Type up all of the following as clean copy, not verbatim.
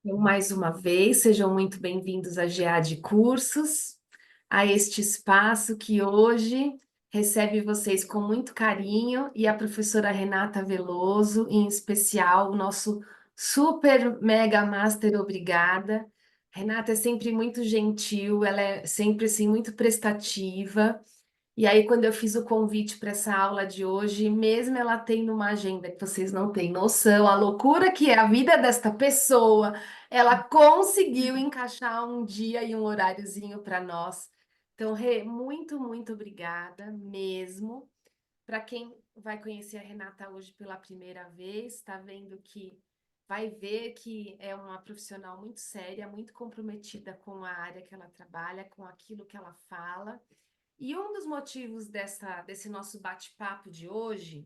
Então, mais uma vez, sejam muito bem-vindos à GA de Cursos, a este espaço que hoje recebe vocês com muito carinho e a professora Renata Veloso, em especial, o nosso super mega master obrigada. Renata é sempre muito gentil, ela é sempre assim muito prestativa. E aí, quando eu fiz o convite para essa aula de hoje, mesmo ela tendo uma agenda que vocês não têm noção, a loucura que é a vida desta pessoa, ela conseguiu encaixar um dia e um horáriozinho para nós. Então, Rê, muito, muito obrigada mesmo. Para quem vai conhecer a Renata hoje pela primeira vez, está vendo que vai ver que é uma profissional muito séria, muito comprometida com a área que ela trabalha, com aquilo que ela fala. E um dos motivos desse nosso bate-papo de hoje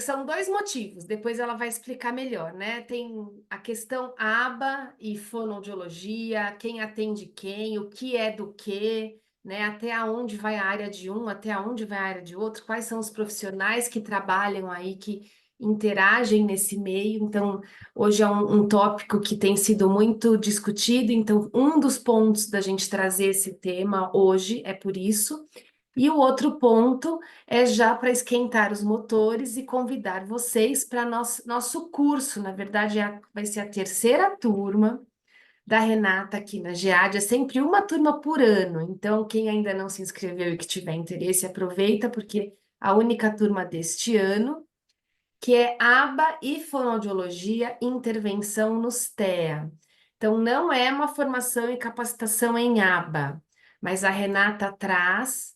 são dois motivos, depois ela vai explicar melhor, né? Tem a questão aba e fonoaudiologia, quem atende quem, o que é do que, né? Até onde vai a área de um, até onde vai a área de outro, quais são os profissionais que trabalham aí, que interagem nesse meio. Então, hoje é um tópico que tem sido muito discutido, então, um dos pontos da gente trazer esse tema hoje é por isso. E o outro ponto é já para esquentar os motores e convidar vocês para nosso curso. Na verdade, vai ser a terceira turma da Renata aqui na GEAD. É sempre uma turma por ano. Então, quem ainda não se inscreveu e que tiver interesse, aproveita, porque a única turma deste ano, que é aba e fonoaudiologia, intervenção nos TEA. Então, não é uma formação e capacitação em aba, mas a Renata traz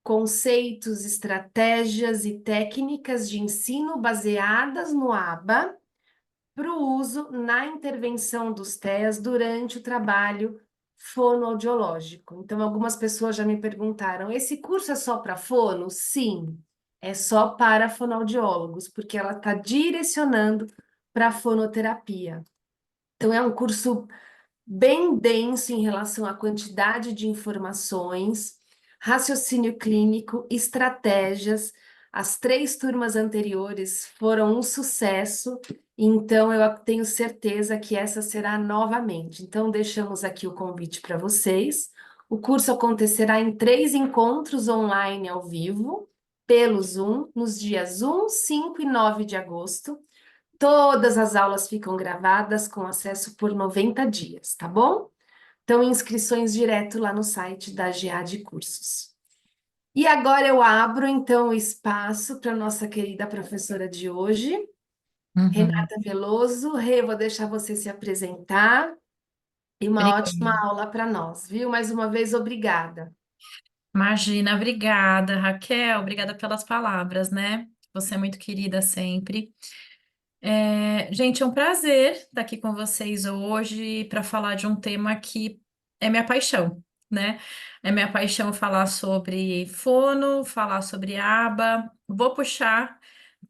conceitos, estratégias e técnicas de ensino baseadas no ABA para o uso na intervenção dos TEAs durante o trabalho fonoaudiológico. Então, algumas pessoas já me perguntaram: esse curso é só para fono? Sim, é só para fonoaudiólogos, porque ela está direcionando para a fonoterapia. Então, é um curso bem denso em relação à quantidade de informações, raciocínio clínico, estratégias. As três turmas anteriores foram um sucesso, então eu tenho certeza que essa será novamente. Então, deixamos aqui o convite para vocês. O curso acontecerá em 3 encontros online ao vivo, pelo Zoom, nos dias 1, 5 e 9 de agosto. Todas as aulas ficam gravadas com acesso por 90 dias, tá bom? Então, inscrições direto lá no site da GA de Cursos. E agora eu abro, então, o espaço para a nossa querida professora de hoje, Uhum. Renata Veloso. Rê, vou deixar você se apresentar e uma ótima Obrigada. aula para nós, viu? Mais uma vez, obrigada. Imagina, obrigada, Raquel, obrigada pelas palavras, né? Você é muito querida sempre. Gente, é um prazer estar aqui com vocês hoje para falar de um tema que é minha paixão, né? É minha paixão falar sobre fono, falar sobre aba. Vou puxar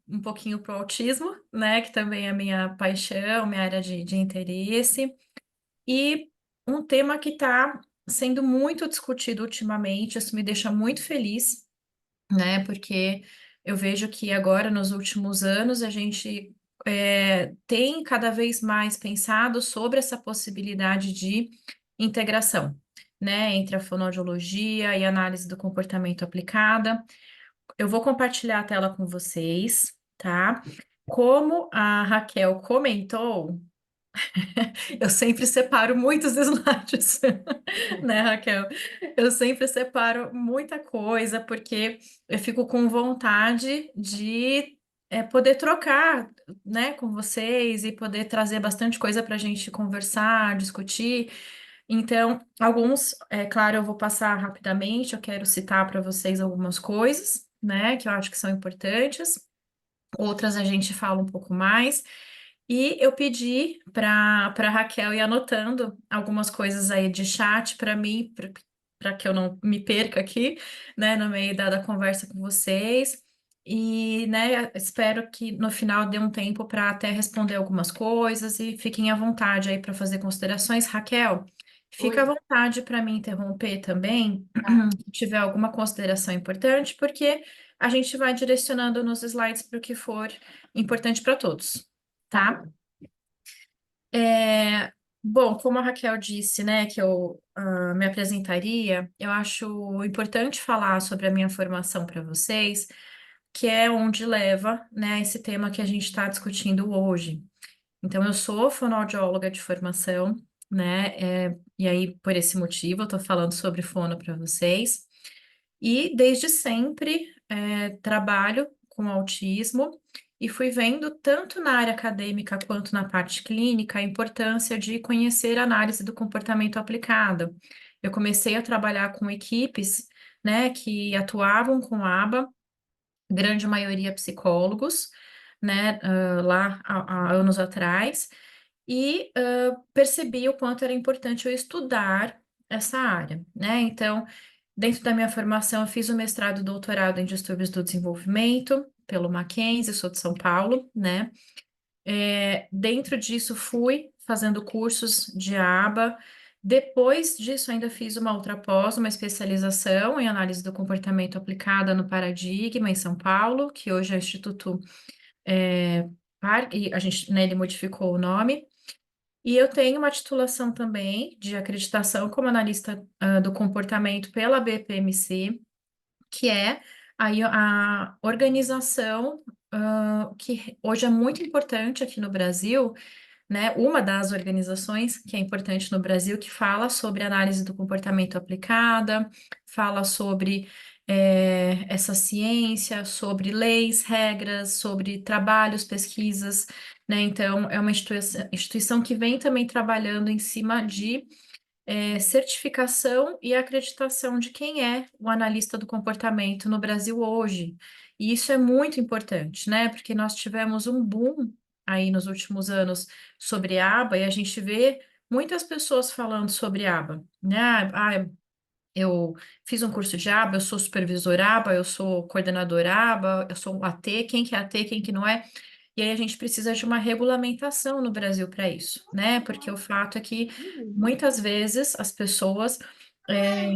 um pouquinho para o autismo, né? Que também é minha paixão, minha área de interesse. E um tema que está sendo muito discutido ultimamente, isso me deixa muito feliz, né? Porque eu vejo que agora, nos últimos anos, a gente tem cada vez mais pensado sobre essa possibilidade de integração, né? Entre a fonoaudiologia e a análise do comportamento aplicada. Eu vou compartilhar a tela com vocês, tá? Como a Raquel comentou, eu sempre separo muitos slides, né, Raquel? Eu sempre separo muita coisa, porque eu fico com vontade de poder trocar, né, com vocês e poder trazer bastante coisa para a gente conversar, discutir. Então, alguns, é claro, eu vou passar rapidamente, eu quero citar para vocês algumas coisas, né, que eu acho que são importantes. Outras a gente fala um pouco mais. E eu pedi para Raquel ir anotando algumas coisas aí de chat para mim, para que eu não me perca aqui, né, no meio da conversa com vocês. E, né, espero que no final dê um tempo para até responder algumas coisas e fiquem à vontade aí para fazer considerações. Raquel, fica à Oi. vontade para me interromper também, Tá. se tiver alguma consideração importante, porque a gente vai direcionando nos slides para o que for importante para todos, Tá tá? bom. É, bom, como a Raquel disse, né, que eu me apresentaria, eu acho importante falar sobre a minha formação para vocês, que é onde leva, né, esse tema que a gente está discutindo hoje. Então, eu sou fonoaudióloga de formação, né, e aí, por esse motivo, eu estou falando sobre fono para vocês. E desde sempre trabalho com autismo e fui vendo, tanto na área acadêmica quanto na parte clínica, a importância de conhecer a análise do comportamento aplicada. Eu comecei a trabalhar com equipes, né, que atuavam com ABA, grande maioria psicólogos, né, lá há anos atrás, e percebi o quanto era importante eu estudar essa área, né? Então, dentro da minha formação, eu fiz o mestrado e doutorado em distúrbios do desenvolvimento pelo Mackenzie, sou de São Paulo, né? Dentro disso, fui fazendo cursos de aba. Depois disso, ainda fiz uma outra pós, uma especialização em análise do comportamento aplicada no Paradigma, em São Paulo, que hoje é o Instituto, e a gente, né, ele modificou o nome. E eu tenho uma titulação também de acreditação como analista, do comportamento pela BPMC, que é aí a organização, que hoje é muito importante aqui no Brasil, né? Uma das organizações que é importante no Brasil que fala sobre análise do comportamento aplicada, fala sobre essa ciência, sobre leis, regras, sobre trabalhos, pesquisas, né? Então, é uma instituição que vem também trabalhando em cima de certificação e acreditação de quem é o analista do comportamento no Brasil hoje. E isso é muito importante, né? Porque nós tivemos um boom aí nos últimos anos sobre aba e a gente vê muitas pessoas falando sobre aba, né? Eu fiz um curso de aba, eu sou supervisor aba, eu sou coordenador aba, eu sou AT, quem que é AT, quem que não é? E aí a gente precisa de uma regulamentação no Brasil para isso, né? Porque o fato é que muitas vezes as pessoas é,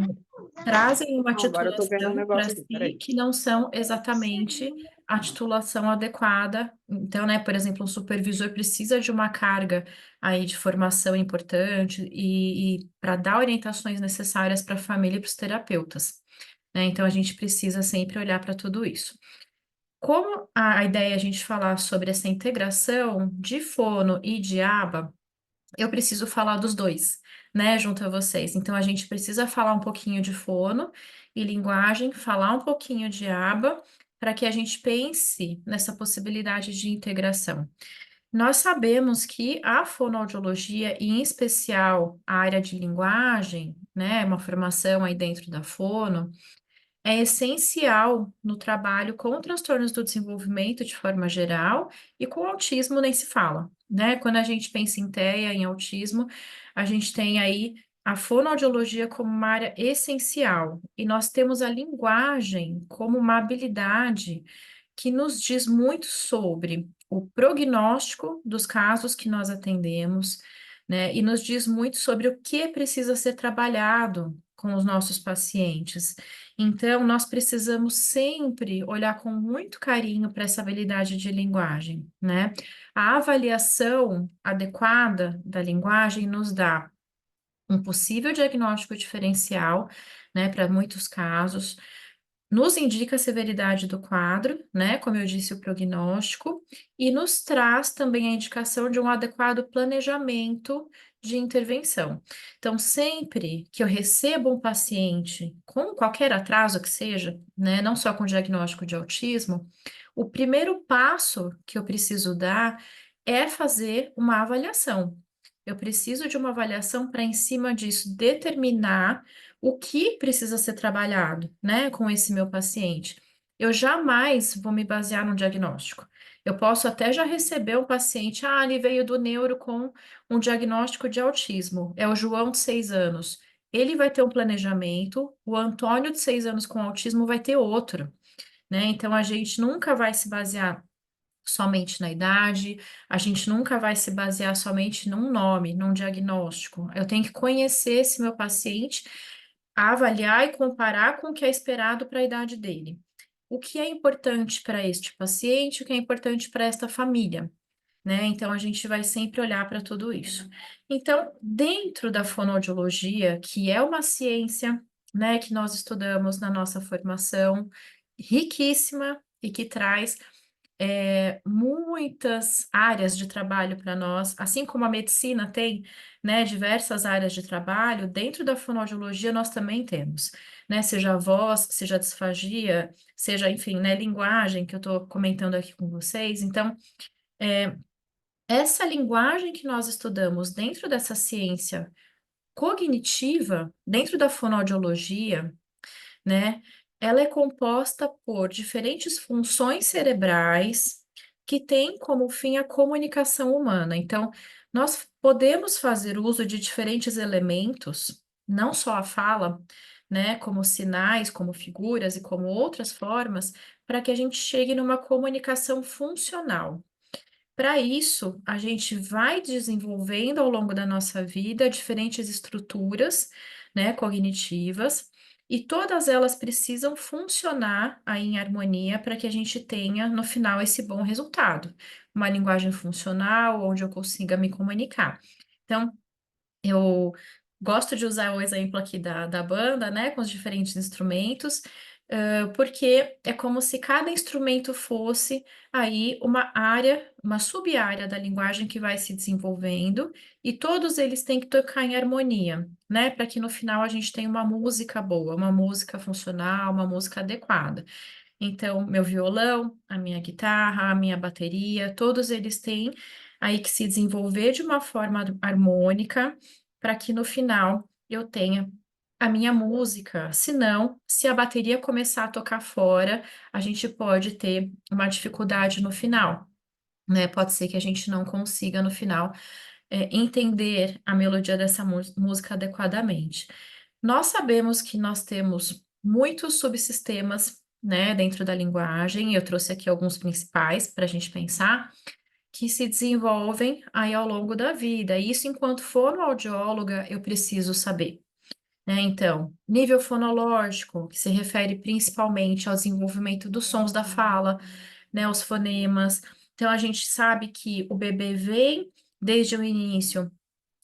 trazem uma Não, agora eu tô vendo um titulação para negócio aqui, si peraí. que não são exatamente a titulação adequada. Então, né, por exemplo, um supervisor precisa de uma carga aí de formação importante e para dar orientações necessárias para a família e para os terapeutas, né? Então, a gente precisa sempre olhar para tudo isso. Como a ideia é a gente falar sobre essa integração de fono e de aba, eu preciso falar dos dois, né, junto a vocês. Então, a gente precisa falar um pouquinho de fono e linguagem, falar um pouquinho de aba, para que a gente pense nessa possibilidade de integração. Nós sabemos que a fonoaudiologia, e em especial a área de linguagem, né, uma formação aí dentro da fono, é essencial no trabalho com transtornos do desenvolvimento de forma geral e com autismo nem se fala, né? Quando a gente pensa em TEA, em autismo, a gente tem aí a fonoaudiologia como uma área essencial e nós temos a linguagem como uma habilidade que nos diz muito sobre o prognóstico dos casos que nós atendemos, né? E nos diz muito sobre o que precisa ser trabalhado com os nossos pacientes. Então, nós precisamos sempre olhar com muito carinho para essa habilidade de linguagem, né? A avaliação adequada da linguagem nos dá um possível diagnóstico diferencial, né, para muitos casos, nos indica a severidade do quadro, né? Como eu disse, o prognóstico, e nos traz também a indicação de um adequado planejamento de intervenção. Então, sempre que eu recebo um paciente com qualquer atraso que seja, né? Não só com diagnóstico de autismo, o primeiro passo que eu preciso dar é fazer uma avaliação. Eu preciso de uma avaliação para, em cima disso, determinar o que precisa ser trabalhado, né, com esse meu paciente. Eu jamais vou me basear no diagnóstico. Eu posso até já receber um paciente, ele veio do neuro com um diagnóstico de autismo, é o João de 6 anos. Ele vai ter um planejamento, o Antônio de 6 anos com autismo vai ter outro, né? Então a gente nunca vai se basear somente na idade, a gente nunca vai se basear somente num nome, num diagnóstico. Eu tenho que conhecer esse meu paciente, avaliar e comparar com o que é esperado para a idade dele. O que é importante para este paciente, o que é importante para esta família. né? Então a gente vai sempre olhar para tudo isso. Então, dentro da fonoaudiologia, que é uma ciência, né, que nós estudamos na nossa formação, riquíssima e que traz muitas áreas de trabalho para nós, assim como a medicina tem, né, diversas áreas de trabalho, dentro da fonoaudiologia nós também temos, né, seja a voz, seja a disfagia, seja, enfim, né, linguagem que eu estou comentando aqui com vocês. Então, essa linguagem que nós estudamos dentro dessa ciência cognitiva, dentro da fonoaudiologia, né? Ela é composta por diferentes funções cerebrais que têm como fim a comunicação humana. Então, nós podemos fazer uso de diferentes elementos, não só a fala, né, como sinais, como figuras e como outras formas, para que a gente chegue numa comunicação funcional. Para isso, a gente vai desenvolvendo ao longo da nossa vida diferentes estruturas, né, cognitivas, e todas elas precisam funcionar aí em harmonia para que a gente tenha, no final, esse bom resultado. Uma linguagem funcional, onde eu consiga me comunicar. Então, eu gosto de usar o exemplo aqui da banda, né, com os diferentes instrumentos, porque é como se cada instrumento fosse aí uma área, uma sub-área da linguagem que vai se desenvolvendo, e todos eles têm que tocar em harmonia, né, para que no final a gente tenha uma música boa, uma música funcional, uma música adequada. Então, meu violão, a minha guitarra, a minha bateria, todos eles têm aí que se desenvolver de uma forma harmônica para que no final eu tenha a minha música. Senão, se a bateria começar a tocar fora, a gente pode ter uma dificuldade no final, né? Pode ser que a gente não consiga no final entender a melodia dessa música adequadamente. Nós sabemos que nós temos muitos subsistemas, né, dentro da linguagem, eu trouxe aqui alguns principais para a gente pensar, que se desenvolvem aí ao longo da vida. E isso, enquanto fonoaudióloga, eu preciso saber, né? Então, nível fonológico, que se refere principalmente ao desenvolvimento dos sons da fala, né, os fonemas. Então, a gente sabe que o bebê vem desde o início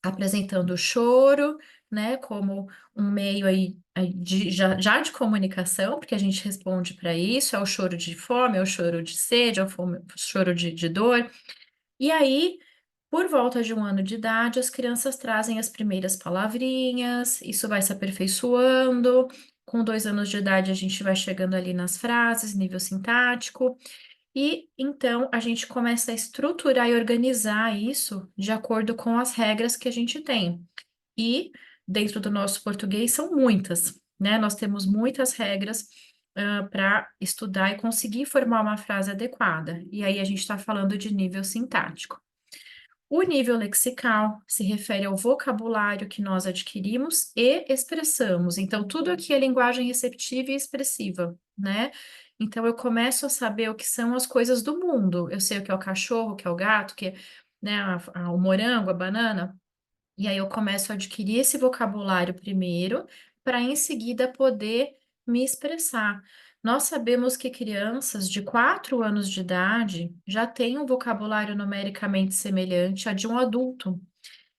apresentando o choro, né, como um meio aí já de comunicação, porque a gente responde para isso, é o choro de fome, é o choro de sede, é o choro de dor. E aí, por volta de 1 ano de idade, as crianças trazem as primeiras palavrinhas, isso vai se aperfeiçoando. Com 2 anos de idade, a gente vai chegando ali nas frases, nível sintático. E então a gente começa a estruturar e organizar isso de acordo com as regras que a gente tem. E dentro do nosso português são muitas, né? Nós temos muitas regras para estudar e conseguir formar uma frase adequada. E aí a gente está falando de nível sintático. O nível lexical se refere ao vocabulário que nós adquirimos e expressamos. Então, tudo aqui é linguagem receptiva e expressiva, né? Então, eu começo a saber o que são as coisas do mundo. Eu sei o que é o cachorro, o que é o gato, que é, né, o morango, a banana. E aí eu começo a adquirir esse vocabulário primeiro, para em seguida poder me expressar. Nós sabemos que crianças de 4 anos de idade já têm um vocabulário numericamente semelhante a de um adulto.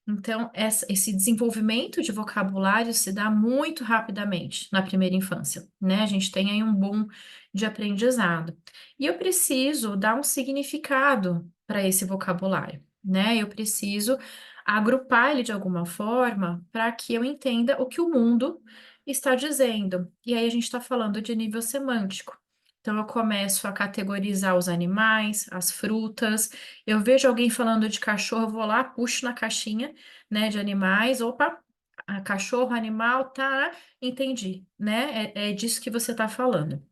Então, esse desenvolvimento de vocabulário se dá muito rapidamente na primeira infância, né? A gente tem aí um boom de aprendizado. E eu preciso dar um significado para esse vocabulário, né? Eu preciso agrupar ele de alguma forma para que eu entenda o que o mundo está dizendo. E aí a gente está falando de nível semântico. Então, eu começo a categorizar os animais, as frutas. Eu vejo alguém falando de cachorro, eu vou lá, puxo na caixinha, né, de animais. Opa, cachorro, animal, tá, entendi, né? É disso que você está falando.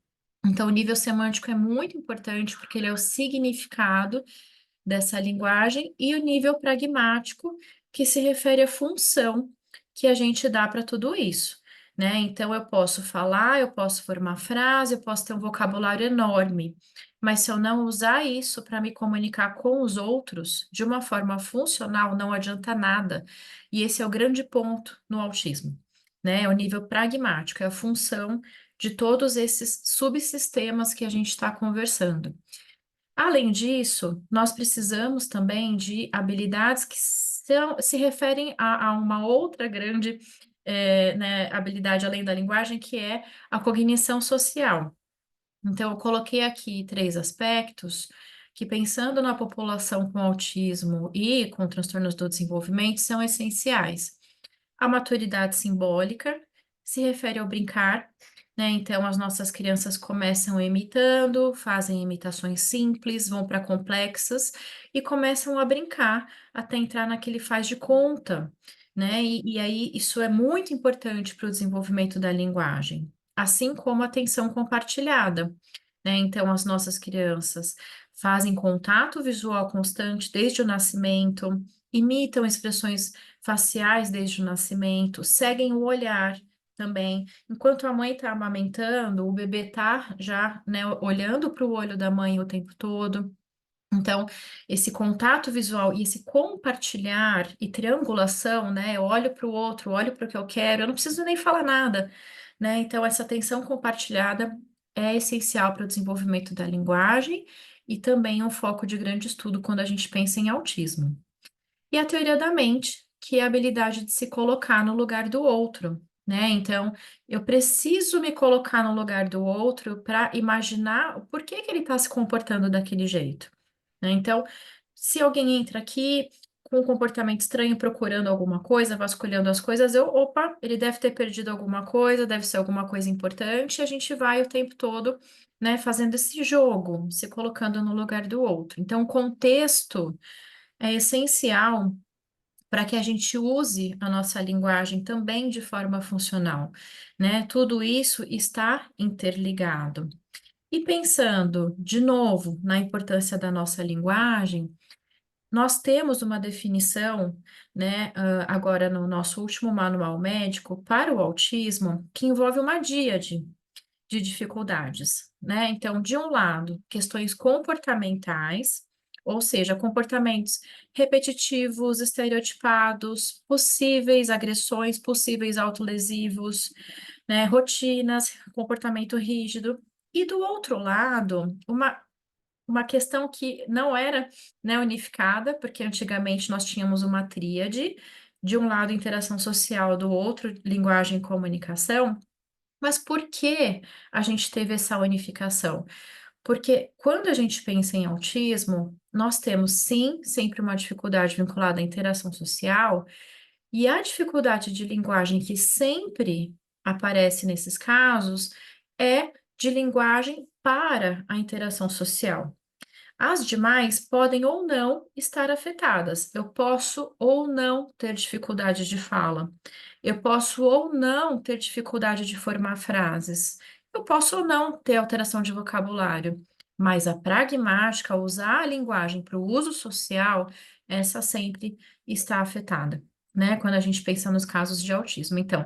Então, o nível semântico é muito importante porque ele é o significado dessa linguagem, e o nível pragmático, que se refere à função que a gente dá para tudo isso, né? Então, eu posso falar, eu posso formar frase, eu posso ter um vocabulário enorme, mas se eu não usar isso para me comunicar com os outros de uma forma funcional, não adianta nada. E esse é o grande ponto no autismo, né? É o nível pragmático, é a função de todos esses subsistemas que a gente está conversando. Além disso, nós precisamos também de habilidades que se referem a uma outra grande, né, habilidade além da linguagem, que é a cognição social. Então, eu coloquei aqui três aspectos que, pensando na população com autismo e com transtornos do desenvolvimento, são essenciais. A maturidade simbólica se refere ao brincar, né? Então, as nossas crianças começam imitando, fazem imitações simples, vão para complexas e começam a brincar até entrar naquele faz de conta, né? E aí, isso é muito importante para o desenvolvimento da linguagem, assim como a atenção compartilhada, né? Então, as nossas crianças fazem contato visual constante desde o nascimento, imitam expressões faciais desde o nascimento, seguem o olhar também. Enquanto a mãe está amamentando, o bebê está já, né, olhando para o olho da mãe o tempo todo. Então, esse contato visual e esse compartilhar e triangulação, né? Eu olho para o outro, olho para o que eu quero, eu não preciso nem falar nada, né? Então, essa atenção compartilhada é essencial para o desenvolvimento da linguagem e também um foco de grande estudo quando a gente pensa em autismo. E a teoria da mente, que é a habilidade de se colocar no lugar do outro, né? Então, eu preciso me colocar no lugar do outro para imaginar o porquê que ele está se comportando daquele jeito, né? Então, se alguém entra aqui com um comportamento estranho, procurando alguma coisa, vasculhando as coisas, opa, ele deve ter perdido alguma coisa, deve ser alguma coisa importante, e a gente vai o tempo todo, né, fazendo esse jogo, se colocando no lugar do outro. Então, o contexto é essencial para que a gente use a nossa linguagem também de forma funcional, né? Tudo isso está interligado. E pensando, de novo, na importância da nossa linguagem, nós temos uma definição, né, agora no nosso último manual médico para o autismo, que envolve uma díade de dificuldades, né? Então, de um lado, questões comportamentais, ou seja, comportamentos repetitivos, estereotipados, possíveis agressões, possíveis autolesivos, né? Rotinas, comportamento rígido. E do outro lado, uma questão que não era, né, unificada, porque antigamente nós tínhamos uma tríade, de um lado, interação social, do outro, linguagem e comunicação, mas por que a gente teve essa unificação? Porque quando a gente pensa em autismo, nós temos sim sempre uma dificuldade vinculada à interação social, e a dificuldade de linguagem que sempre aparece nesses casos é de linguagem para a interação social. As demais podem ou não estar afetadas. Eu posso ou não ter dificuldade de fala. Eu posso ou não ter dificuldade de formar frases. Eu posso ou não ter alteração de vocabulário. Mas a pragmática, usar a linguagem para o uso social, essa sempre está afetada, né? Quando a gente pensa nos casos de autismo. Então,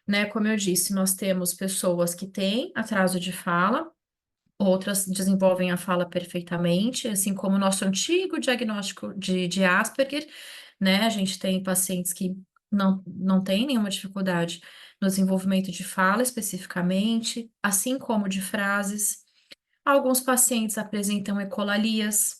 né, como eu disse, nós temos pessoas que têm atraso de fala, outras desenvolvem a fala perfeitamente, assim como o nosso antigo diagnóstico de Asperger, né? A gente tem pacientes que não têm nenhuma dificuldade no desenvolvimento de fala especificamente, assim como de frases. Alguns pacientes apresentam ecolalias,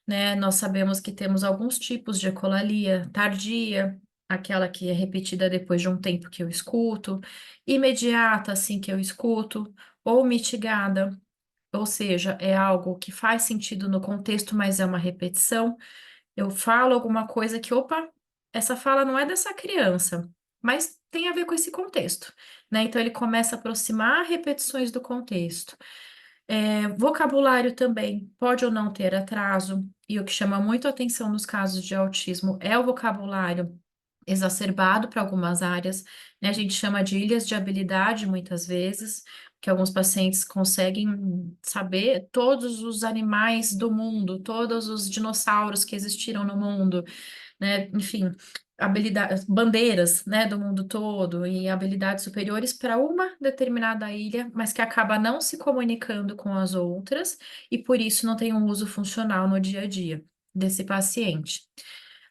né? Nós sabemos que temos alguns tipos de ecolalia: tardia, aquela que é repetida depois de um tempo que eu escuto, imediata, assim que eu escuto, ou mitigada, ou seja, é algo que faz sentido no contexto, mas é uma repetição. Eu falo alguma coisa que, opa, essa fala não é dessa criança, mas tem a ver com esse contexto, né? Então ele começa a aproximar repetições do contexto. Vocabulário também pode ou não ter atraso, e o que chama muito a atenção nos casos de autismo é o vocabulário exacerbado para algumas áreas, né? A gente chama de ilhas de habilidade muitas vezes, que alguns pacientes conseguem saber todos os animais do mundo, todos os dinossauros que existiram no mundo, né? Enfim, habilidades, bandeiras, né, do mundo todo e habilidades superiores para uma determinada ilha, mas que acaba não se comunicando com as outras e por isso não tem um uso funcional no dia a dia desse paciente.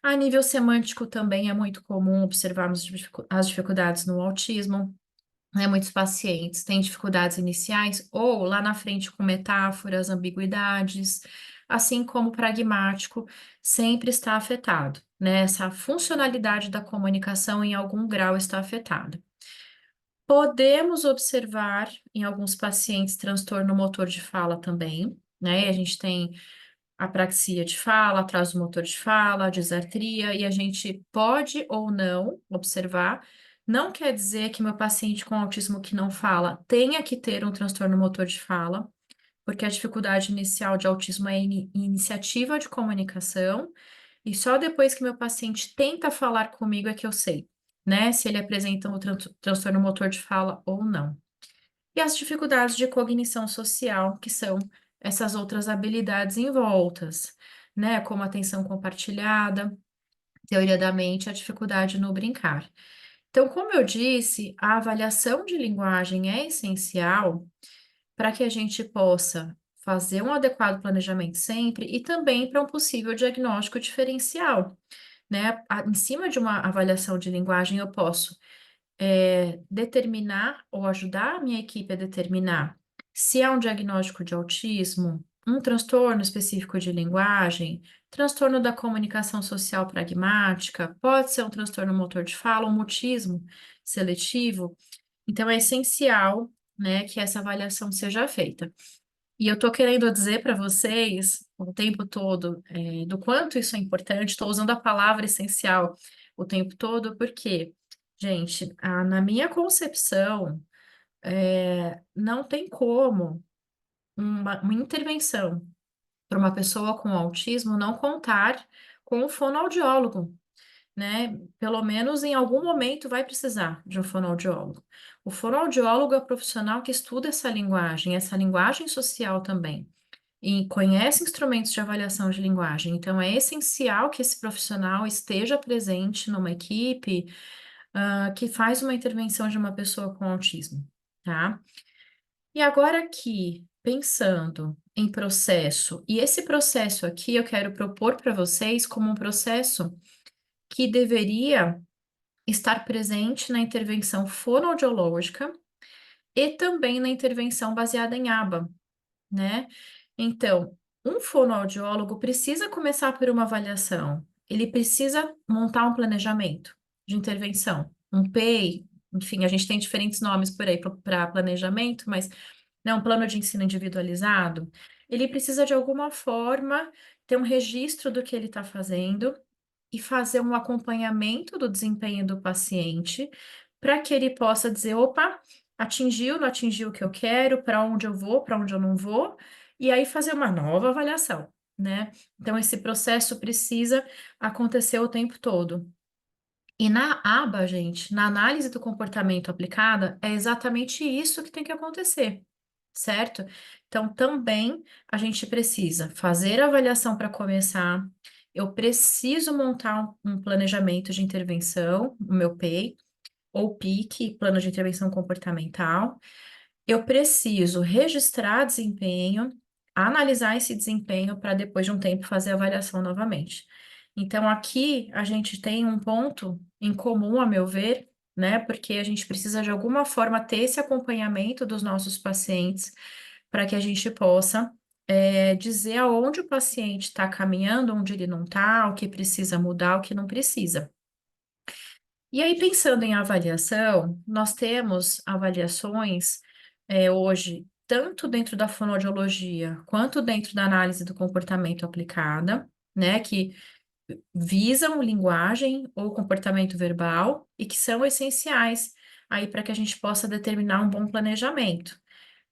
A nível semântico também é muito comum observarmos as dificuldades no autismo, né? Muitos pacientes têm dificuldades iniciais ou lá na frente com metáforas, ambiguidades, assim como o pragmático sempre está afetado, né? Essa funcionalidade da comunicação em algum grau está afetada. Podemos observar em alguns pacientes transtorno motor de fala também, né? A gente tem apraxia de fala, atraso motor de fala, disartria, e a gente pode ou não observar. Não quer dizer que meu paciente com autismo que não fala tenha que ter um transtorno motor de fala, porque a dificuldade inicial de autismo é iniciativa de comunicação, e só depois que meu paciente tenta falar comigo é que eu sei, né, se ele apresenta um transtorno motor de fala ou não. E as dificuldades de cognição social, que são essas outras habilidades envoltas, né, como atenção compartilhada, teoria da mente, a dificuldade no brincar. Então, como eu disse, a avaliação de linguagem é essencial para que a gente possa fazer um adequado planejamento sempre e também para um possível diagnóstico diferencial, né? Em cima de uma avaliação de linguagem, eu posso determinar ou ajudar a minha equipe a determinar se é um diagnóstico de autismo, um transtorno específico de linguagem, transtorno da comunicação social pragmática, pode ser um transtorno motor de fala, um mutismo seletivo. Então, é essencial, né, que essa avaliação seja feita. E eu estou querendo dizer para vocês o tempo todo do quanto isso é importante, estou usando a palavra essencial o tempo todo, porque, gente, na minha concepção, não tem como uma intervenção para uma pessoa com autismo não contar com um fonoaudiólogo, né? Pelo menos em algum momento vai precisar de um fonoaudiólogo. O fonoaudiólogo é o profissional que estuda essa linguagem social também, e conhece instrumentos de avaliação de linguagem. Então, é essencial que esse profissional esteja presente numa equipe, que faz uma intervenção de uma pessoa com autismo, tá? E agora aqui, pensando em processo, e esse processo aqui eu quero propor para vocês como um processo que deveria estar presente na intervenção fonoaudiológica e também na intervenção baseada em aba, né? Então, um fonoaudiólogo precisa começar por uma avaliação, ele precisa montar um planejamento de intervenção, um PEI, enfim, a gente tem diferentes nomes por aí para planejamento, mas né, um plano de ensino individualizado, ele precisa de alguma forma ter um registro do que ele está fazendo e fazer um acompanhamento do desempenho do paciente para que ele possa dizer, opa, atingiu, não atingiu o que eu quero, para onde eu vou, para onde eu não vou, e aí fazer uma nova avaliação, né? Então, esse processo precisa acontecer o tempo todo. E na aba, gente, na análise do comportamento aplicada, é exatamente isso que tem que acontecer, certo? Então, também a gente precisa fazer a avaliação para começar, eu preciso montar um planejamento de intervenção, o meu PEI, ou PIC, Plano de Intervenção Comportamental, eu preciso registrar desempenho, analisar esse desempenho para depois de um tempo fazer a avaliação novamente. Então, aqui a gente tem um ponto em comum, a meu ver, né? Porque a gente precisa de alguma forma ter esse acompanhamento dos nossos pacientes para que a gente possa dizer aonde o paciente está caminhando, onde ele não está, o que precisa mudar, o que não precisa. E aí, pensando em avaliação, nós temos avaliações hoje, tanto dentro da fonoaudiologia, quanto dentro da análise do comportamento aplicada, né, que visam linguagem ou comportamento verbal e que são essenciais aí para que a gente possa determinar um bom planejamento.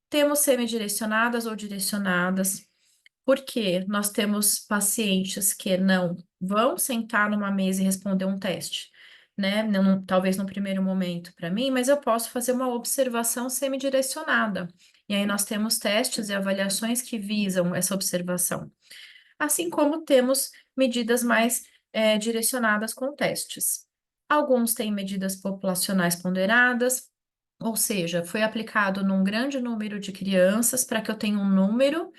Temos semidirecionadas ou direcionadas, porque nós temos pacientes que não vão sentar numa mesa e responder um teste, né? Talvez no primeiro momento para mim, mas eu posso fazer uma observação semidirecionada. E aí nós temos testes e avaliações que visam essa observação. Assim como temos medidas mais direcionadas com testes. Alguns têm medidas populacionais ponderadas, ou seja, foi aplicado num grande número de crianças para que eu tenha um número,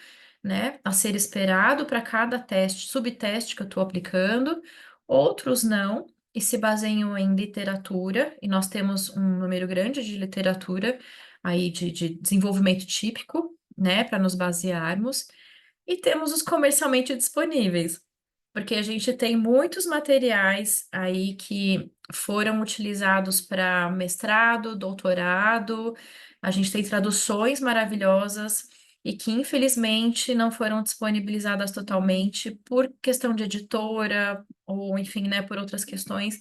né, a ser esperado para cada teste, subteste que eu estou aplicando. Outros não, e se baseiam em literatura, e nós temos um número grande de literatura aí de desenvolvimento típico, né, para nos basearmos. E temos os comercialmente disponíveis, porque a gente tem muitos materiais aí que foram utilizados para mestrado, doutorado, a gente tem traduções maravilhosas e que infelizmente não foram disponibilizadas totalmente por questão de editora ou enfim, né, por outras questões.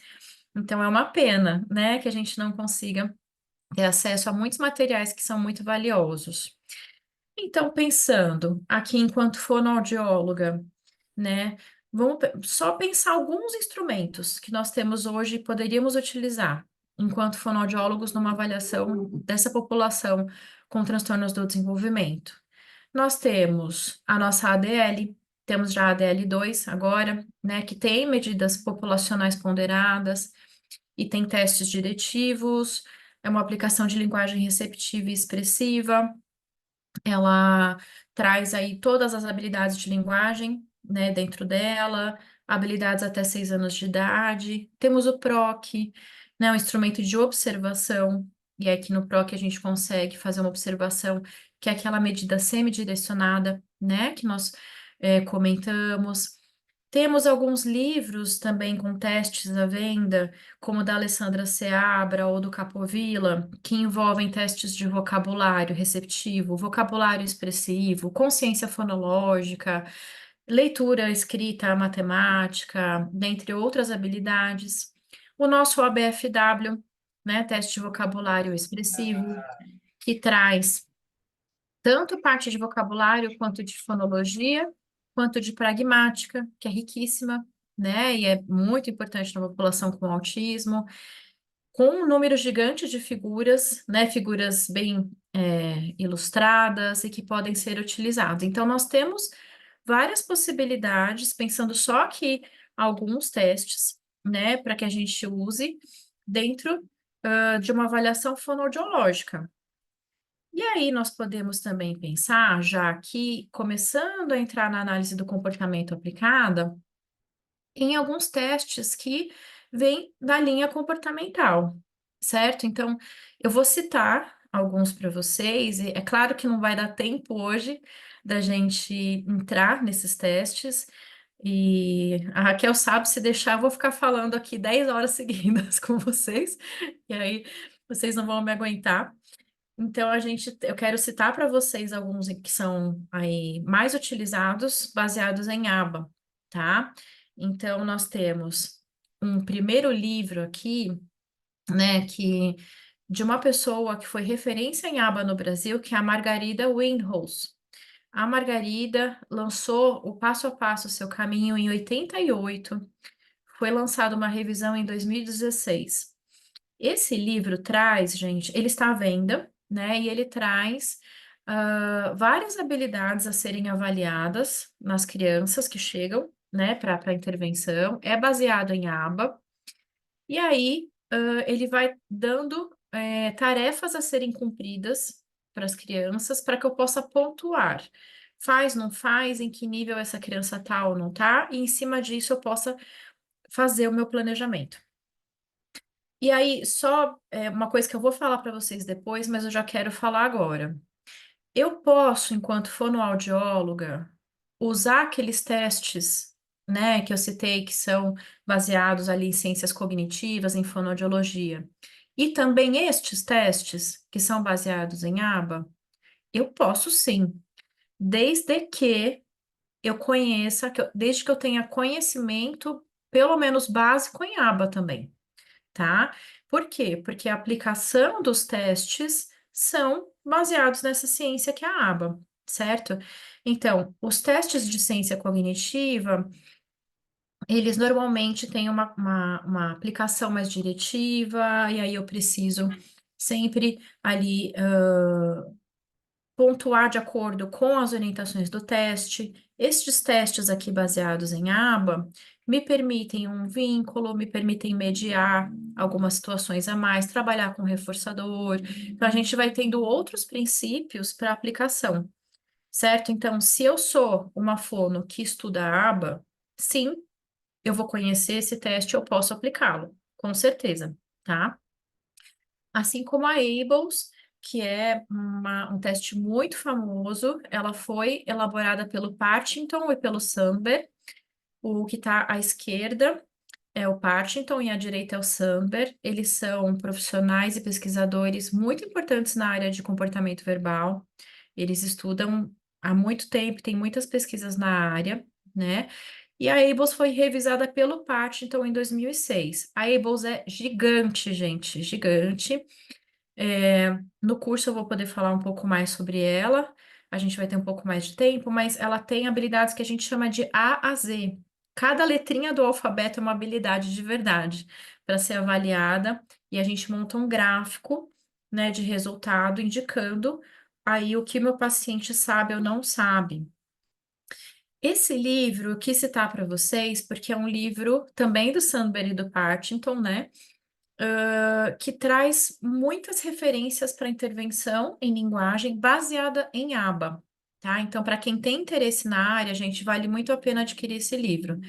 Então é uma pena, né, que a gente não consiga ter acesso a muitos materiais que são muito valiosos. Então, pensando aqui enquanto fonoaudióloga, né? Vamos só pensar alguns instrumentos que nós temos hoje e poderíamos utilizar enquanto fonoaudiólogos numa avaliação dessa população com transtornos do desenvolvimento. Nós temos a nossa ADL, temos já a ADL2 agora, né, que tem medidas populacionais ponderadas e tem testes diretivos, é uma aplicação de linguagem receptiva e expressiva, ela traz aí todas as habilidades de linguagem, né, dentro dela, habilidades até 6 anos de idade. Temos o PROC, né, um instrumento de observação, e aqui no PROC a gente consegue fazer uma observação, que é aquela medida semidirecionada, né, que nós comentamos. Temos alguns livros também com testes à venda, como o da Alessandra Seabra ou do Capovilla, que envolvem testes de vocabulário receptivo, vocabulário expressivo, consciência fonológica, leitura escrita, matemática, dentre outras habilidades. O nosso ABFW, né, teste de vocabulário expressivo, que traz tanto parte de vocabulário, quanto de fonologia, quanto de pragmática, que é riquíssima, né? E é muito importante na população com autismo, com um número gigante de figuras, né? Figuras bem ilustradas e que podem ser utilizadas. Então, nós temos várias possibilidades, pensando só aqui alguns testes, né? Para que a gente use dentro de uma avaliação fonoaudiológica. E aí nós podemos também pensar, já aqui, começando a entrar na análise do comportamento aplicada, em alguns testes que vêm da linha comportamental, certo? Então, eu vou citar alguns para vocês, e é claro que não vai dar tempo hoje da gente entrar nesses testes, e a Raquel sabe, se deixar, eu vou ficar falando aqui 10 horas seguidas com vocês, e aí vocês não vão me aguentar. Então, eu quero citar para vocês alguns que são aí mais utilizados, baseados em aba, tá? Então, nós temos um primeiro livro aqui, né, que de uma pessoa que foi referência em aba no Brasil, que é a Margarida Windholz. A Margarida lançou o Passo a Passo, Seu Caminho, em 88, foi lançada uma revisão em 2016. Esse livro traz, gente, ele está à venda, né? E ele traz várias habilidades a serem avaliadas nas crianças que chegam, né, para a intervenção. É baseado em aba. E aí, ele vai dando tarefas a serem cumpridas para as crianças, para que eu possa pontuar. Faz, não faz, em que nível essa criança tá ou não tá, e em cima disso eu possa fazer o meu planejamento. E aí, só uma coisa que eu vou falar para vocês depois, mas eu já quero falar agora. Eu posso, enquanto fonoaudióloga, usar aqueles testes, né, que eu citei, que são baseados ali em ciências cognitivas, em fonoaudiologia, e também estes testes, que são baseados em aba, eu posso sim, desde que eu conheça, desde que eu tenha conhecimento, pelo menos básico em aba também, tá? Por quê? Porque a aplicação dos testes são baseados nessa ciência que é a aba, certo? Então, os testes de ciência cognitiva, eles normalmente têm uma aplicação mais diretiva, e aí eu preciso sempre ali pontuar de acordo com as orientações do teste. Estes testes aqui baseados em aba me permitem um vínculo, me permitem mediar algumas situações a mais, trabalhar com reforçador. Então, a gente vai tendo outros princípios para aplicação, certo? Então, se eu sou uma fono que estuda a aba, sim, eu vou conhecer esse teste, eu posso aplicá-lo, com certeza, tá? Assim como a ABLES, que é um teste muito famoso. Ela foi elaborada pelo Partington e pelo Sandberg. O que está à esquerda é o Partington e à direita é o Sandberg. Eles são profissionais e pesquisadores muito importantes na área de comportamento verbal. Eles estudam há muito tempo, tem muitas pesquisas na área, né? E a ABLS foi revisada pelo Partington em 2006. A ABLS é gigante, gente, gigante. No curso eu vou poder falar um pouco mais sobre ela, a gente vai ter um pouco mais de tempo, mas ela tem habilidades que a gente chama de A a Z. Cada letrinha do alfabeto é uma habilidade de verdade para ser avaliada, e a gente monta um gráfico, né, de resultado indicando aí o que meu paciente sabe ou não sabe. Esse livro eu quis citar para vocês porque é um livro também do Sandberg e do Partington, né? Que traz muitas referências para intervenção em linguagem baseada em aba, tá? Então, para quem tem interesse na área, gente, vale muito a pena adquirir esse livro.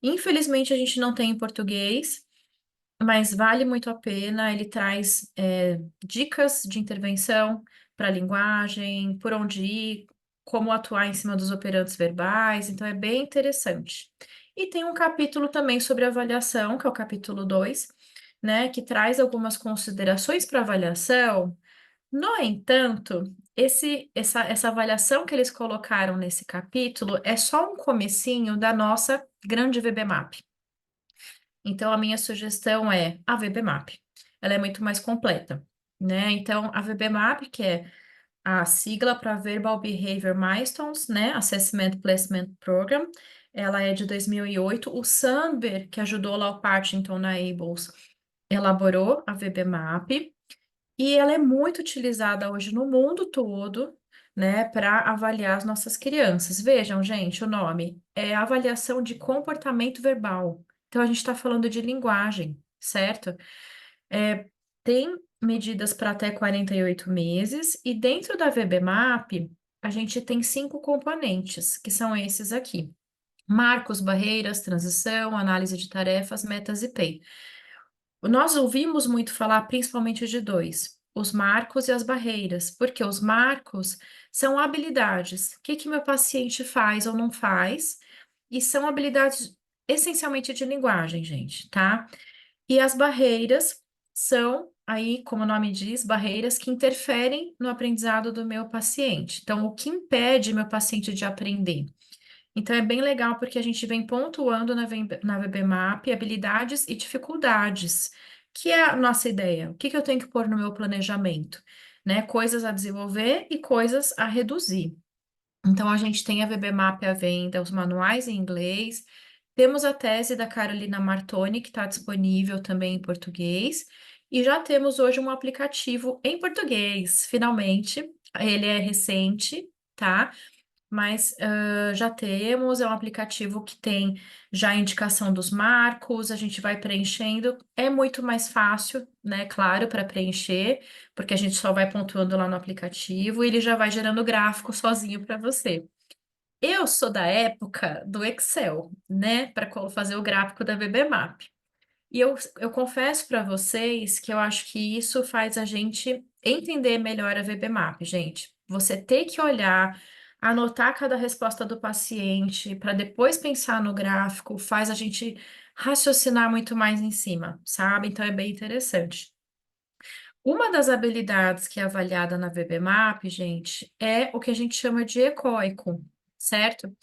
Infelizmente, a gente não tem em português, mas vale muito a pena. Ele traz dicas de intervenção para a linguagem, por onde ir, como atuar em cima dos operantes verbais, então é bem interessante. E tem um capítulo também sobre avaliação, que é o capítulo 2, né, que traz algumas considerações para avaliação. No entanto, essa avaliação que eles colocaram nesse capítulo é só um comecinho da nossa grande VBMAP. Então, a minha sugestão é a VBMAP. Ela é muito mais completa, né? Então, a VBMAP, que é a sigla para Verbal Behavior Milestones, né? Assessment Placement Program, ela é de 2008. O Sandberg, que ajudou lá o Partington na ABLS, elaborou a VBMAP e ela é muito utilizada hoje no mundo todo, né, para avaliar as nossas crianças. Vejam, gente, o nome é avaliação de comportamento verbal. Então, a gente está falando de linguagem, certo? É, tem medidas para até 48 meses, e dentro da VBMAP, a gente tem 5 componentes, que são esses aqui: marcos, barreiras, transição, análise de tarefas, metas e PEI. Nós ouvimos muito falar principalmente de dois, os marcos e as barreiras, porque os marcos são habilidades. O que que meu paciente faz ou não faz, e são habilidades essencialmente de linguagem, gente, tá? E as barreiras são, aí, como o nome diz, barreiras que interferem no aprendizado do meu paciente. Então, o que impede meu paciente de aprender? Então, é bem legal porque a gente vem pontuando na VBMAP habilidades e dificuldades, que é a nossa ideia. O que que eu tenho que pôr no meu planejamento? Né? Coisas a desenvolver e coisas a reduzir. Então, a gente tem a VBMAP à venda, os manuais em inglês, temos a tese da Carolina Martoni, que está disponível também em português, e já temos hoje um aplicativo em português, finalmente. Ele é recente, tá? Mas já temos, é um aplicativo que tem já a indicação dos marcos, a gente vai preenchendo, é muito mais fácil, né, claro, para preencher, porque a gente só vai pontuando lá no aplicativo e ele já vai gerando gráfico sozinho para você. Eu sou da época do Excel, né, para fazer o gráfico da VBMAP. E eu confesso para vocês que eu acho que isso faz a gente entender melhor a VBMAP, gente. Você ter que olhar, anotar cada resposta do paciente, para depois pensar no gráfico, faz a gente raciocinar muito mais em cima, sabe? Então é bem interessante. Uma das habilidades que é avaliada na VBMAP, gente, é o que a gente chama de ecoico, certo?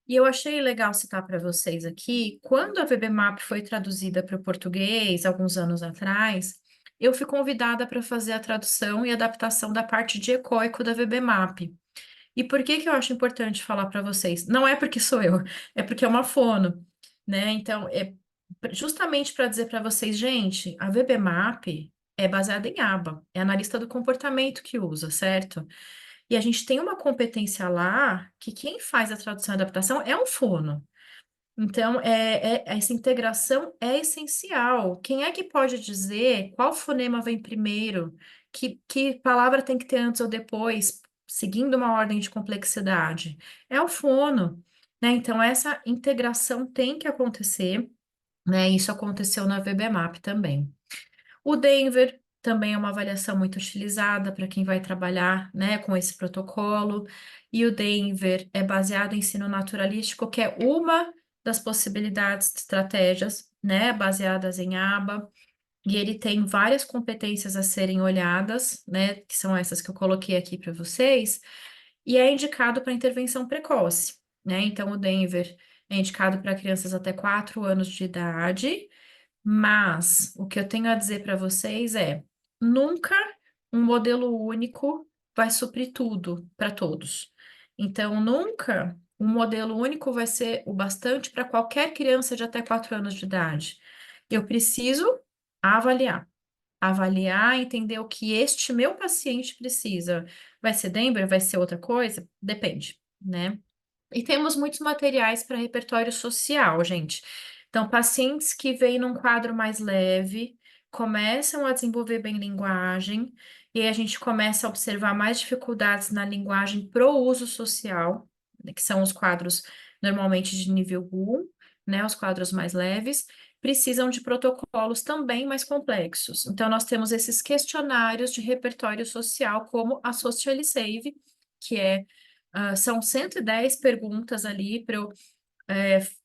E eu achei legal citar para vocês aqui, quando a VBMAP foi traduzida para o português, alguns anos atrás, eu fui convidada para fazer a tradução e adaptação da parte de ecoico da VBMAP. E por que que eu acho importante falar para vocês? Não é porque sou eu, é porque é uma fono, né? Então, é justamente para dizer para vocês, gente, a VBMAP é baseada em aba, é analista do comportamento que usa, certo? E a gente tem uma competência lá que quem faz a tradução e adaptação é um fono. Então, essa integração é essencial. Quem é que pode dizer qual fonema vem primeiro? Que palavra tem que ter antes ou depois, seguindo uma ordem de complexidade? É o fono, né? Então, essa integração tem que acontecer, né? Isso aconteceu na VBMAP também. O Denver também é uma avaliação muito utilizada para quem vai trabalhar, né, com esse protocolo. E o Denver é baseado em ensino naturalístico, que é uma das possibilidades de estratégias, né, baseadas em aba. E ele tem várias competências a serem olhadas, né, que são essas que eu coloquei aqui para vocês, e é indicado para intervenção precoce, né? Então, o Denver é indicado para crianças até 4 anos de idade, mas o que eu tenho a dizer para vocês é: nunca um modelo único vai suprir tudo para todos. Então, nunca um modelo único vai ser o bastante para qualquer criança de até 4 anos de idade. Eu preciso avaliar. Avaliar, entender o que este meu paciente precisa. Vai ser Denver? Vai ser outra coisa? Depende, né? E temos muitos materiais para repertório social, gente. Então, pacientes que vêm num quadro mais leve, começam a desenvolver bem linguagem, e aí a gente começa a observar mais dificuldades na linguagem pro uso social, né, que são os quadros normalmente de nível 1, né, os quadros mais leves, precisam de protocolos também mais complexos. Então, nós temos esses questionários de repertório social, como a SocialiSave, que é são 110 perguntas ali para eu,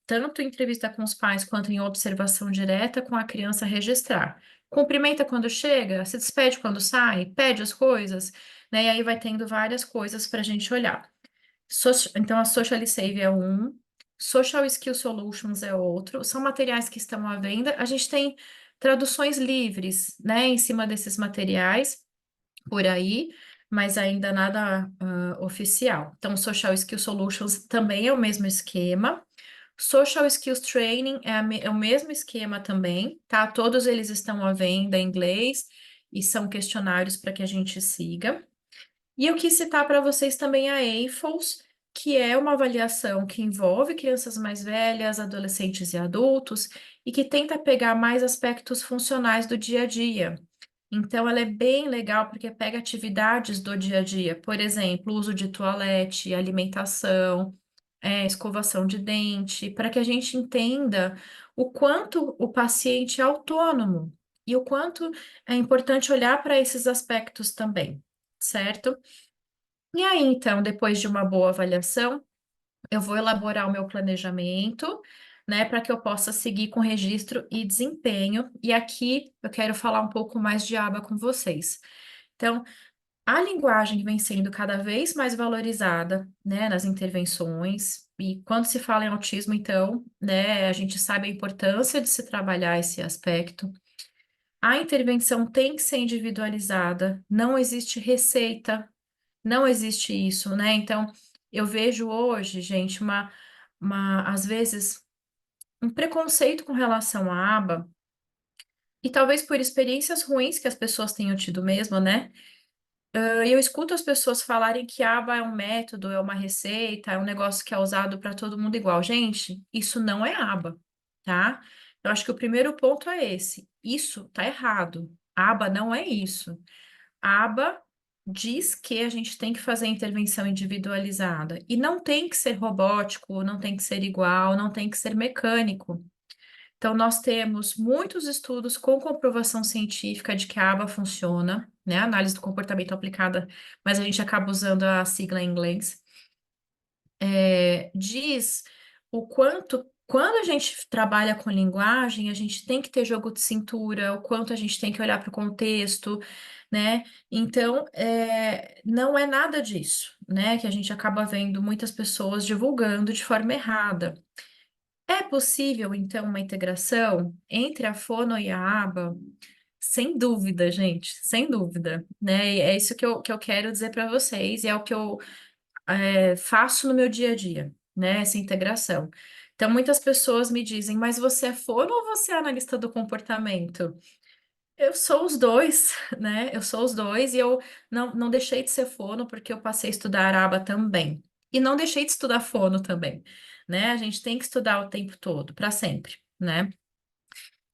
tanto em entrevista com os pais quanto em observação direta com a criança registrar. Cumprimenta quando chega, se despede quando sai, pede as coisas, né? E aí vai tendo várias coisas para a gente olhar. Então, a Social Save é um, Social Skill Solutions é outro, são materiais que estão à venda. A gente tem traduções livres, né, em cima desses materiais por aí, mas ainda nada oficial. Então, Social Skill Solutions também é o mesmo esquema. Social Skills Training é o mesmo esquema também, tá? Todos eles estão à venda em inglês e são questionários para que a gente siga. E eu quis citar para vocês também a AFOS, que é uma avaliação que envolve crianças mais velhas, adolescentes e adultos, e que tenta pegar mais aspectos funcionais do dia a dia. Então, ela é bem legal porque pega atividades do dia a dia, por exemplo, uso de toalete, alimentação, escovação de dente, para que a gente entenda o quanto o paciente é autônomo e o quanto é importante olhar para esses aspectos também, certo? E aí, então, depois de uma boa avaliação, eu vou elaborar o meu planejamento, né, para que eu possa seguir com registro e desempenho. E aqui eu quero falar um pouco mais de aba com vocês. Então, a linguagem vem sendo cada vez mais valorizada, né, nas intervenções. E quando se fala em autismo, então, né, a gente sabe a importância de se trabalhar esse aspecto. A intervenção tem que ser individualizada, não existe receita, não existe isso, né? Então, eu vejo hoje, gente, às vezes, um preconceito com relação à aba, e talvez por experiências ruins que as pessoas tenham tido mesmo, né? Eu escuto as pessoas falarem que aba é um método, é uma receita, é um negócio que é usado para todo mundo igual. Gente, isso não é aba, tá? Eu acho que o primeiro ponto é esse. Isso tá errado. Aba não é isso. A aba diz que a gente tem que fazer intervenção individualizada e não tem que ser robótico, não tem que ser igual, não tem que ser mecânico. Então, nós temos muitos estudos com comprovação científica de que a aba funciona, né? Análise do comportamento aplicada, mas a gente acaba usando a sigla em inglês. Diz o quanto, quando a gente trabalha com linguagem, a gente tem que ter jogo de cintura, o quanto a gente tem que olhar para o contexto, né? Então, não é nada disso, né? Que a gente acaba vendo muitas pessoas divulgando de forma errada. É possível, então, uma integração entre a fono e a aba? Sem dúvida, gente, sem dúvida, né? E é isso que eu quero dizer para vocês, e é o que eu faço no meu dia a dia, né? Essa integração. Então, muitas pessoas me dizem, mas você é fono ou você é analista do comportamento? Eu sou os dois, né? Eu sou os dois e eu não deixei de ser fono porque eu passei a estudar aba também. E não deixei de estudar fono também, né? A gente tem que estudar o tempo todo, para sempre, né?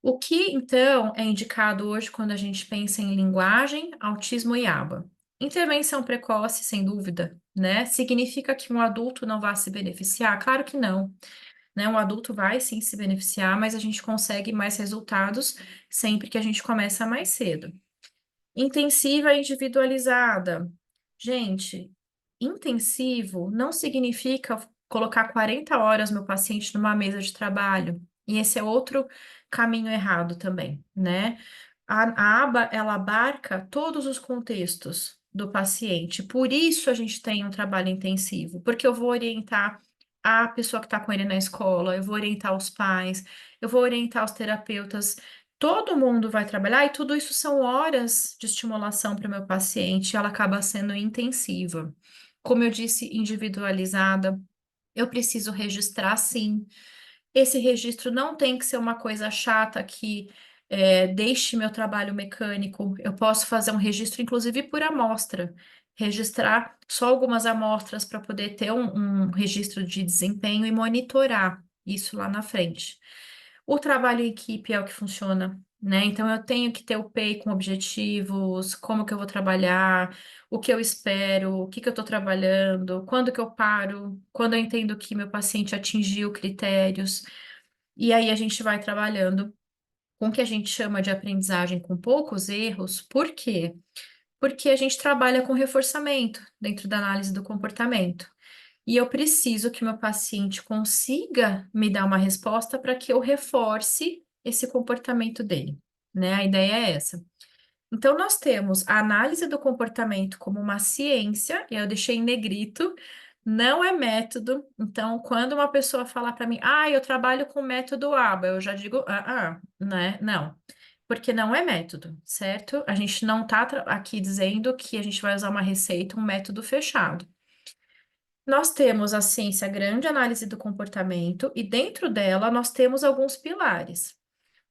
O que, então, é indicado hoje quando a gente pensa em linguagem, autismo e aba? Intervenção precoce, sem dúvida, né? Significa que um adulto não vai se beneficiar? Claro que não, né? Um adulto vai sim se beneficiar, mas a gente consegue mais resultados sempre que a gente começa mais cedo. Intensiva individualizada. Gente, intensivo não significa colocar 40 horas meu paciente numa mesa de trabalho. E esse é outro caminho errado também, né? A aba, ela abarca todos os contextos do paciente. Por isso a gente tem um trabalho intensivo, porque eu vou orientar a pessoa que está com ele na escola, eu vou orientar os pais, eu vou orientar os terapeutas. Todo mundo vai trabalhar e tudo isso são horas de estimulação para o meu paciente, ela acaba sendo intensiva. Como eu disse, individualizada, eu preciso registrar sim. Esse registro não tem que ser uma coisa chata que deixe meu trabalho mecânico. Eu posso fazer um registro, inclusive por amostra, registrar só algumas amostras para poder ter um registro de desempenho e monitorar isso lá na frente. O trabalho em equipe é o que funciona, né? Então eu tenho que ter o PEI com objetivos, como que eu vou trabalhar, o que eu espero, o que que eu estou trabalhando, quando que eu paro, quando eu entendo que meu paciente atingiu critérios, e aí a gente vai trabalhando com o que a gente chama de aprendizagem com poucos erros. Por quê? Porque a gente trabalha com reforçamento dentro da análise do comportamento. E eu preciso que meu paciente consiga me dar uma resposta para que eu reforce esse comportamento dele, né? A ideia é essa. Então, nós temos a análise do comportamento como uma ciência, e eu deixei em negrito, não é método. Então, quando uma pessoa fala para mim, eu trabalho com método ABA, eu já digo, né? Não, porque não é método, certo? A gente não está aqui dizendo que a gente vai usar uma receita, um método fechado. Nós temos a ciência grande, análise do comportamento, e dentro dela nós temos alguns pilares.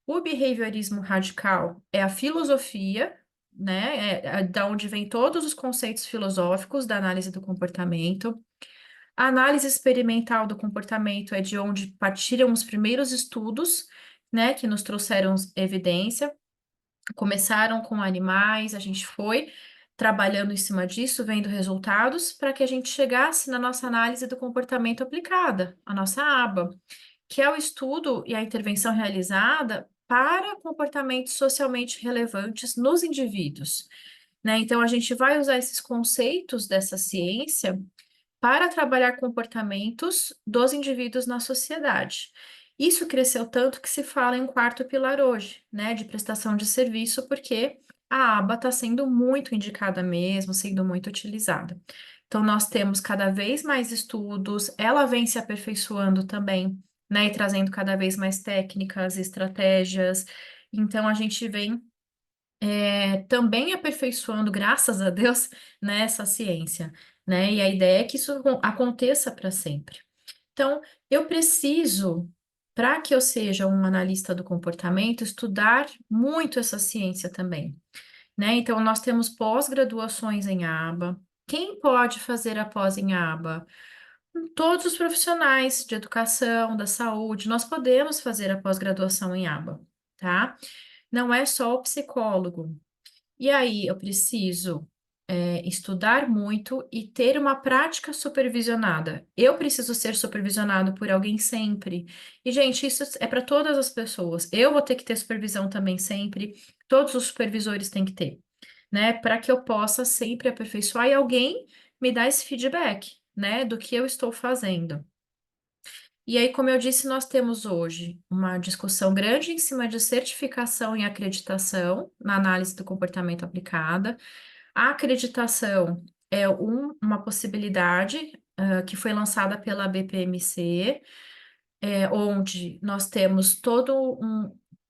O behaviorismo radical é a filosofia, né? É da onde vem todos os conceitos filosóficos da análise do comportamento. A análise experimental do comportamento é de onde partiram os primeiros estudos, né, que nos trouxeram evidência. Começaram com animais, a gente foi trabalhando em cima disso, vendo resultados, para que a gente chegasse na nossa análise do comportamento aplicada, a nossa aba, que é o estudo e a intervenção realizada para comportamentos socialmente relevantes nos indivíduos, né? Então, a gente vai usar esses conceitos dessa ciência para trabalhar comportamentos dos indivíduos na sociedade. Isso cresceu tanto que se fala em quarto pilar hoje, né, de prestação de serviço, porque a aba está sendo muito indicada mesmo, sendo muito utilizada. Então, nós temos cada vez mais estudos, ela vem se aperfeiçoando também, né, e trazendo cada vez mais técnicas, estratégias. Então, a gente vem também aperfeiçoando, graças a Deus, né, essa ciência, né? E a ideia é que isso aconteça para sempre. Então, eu preciso, para que eu seja um analista do comportamento, estudar muito essa ciência também, né? Então, nós temos pós-graduações em aba. Quem pode fazer a pós em aba? Todos os profissionais de educação, da saúde, nós podemos fazer a pós-graduação em aba, tá? Não é só o psicólogo. E aí eu preciso estudar muito e ter uma prática supervisionada. Eu preciso ser supervisionado por alguém sempre. E, gente, isso é para todas as pessoas. Eu vou ter que ter supervisão também sempre. Todos os supervisores têm que ter, né? Para que eu possa sempre aperfeiçoar e alguém me dar esse feedback, né? Do que eu estou fazendo. E aí, como eu disse, nós temos hoje uma discussão grande em cima de certificação e acreditação na análise do comportamento aplicada. A acreditação é uma possibilidade, que foi lançada pela BPMC, onde nós temos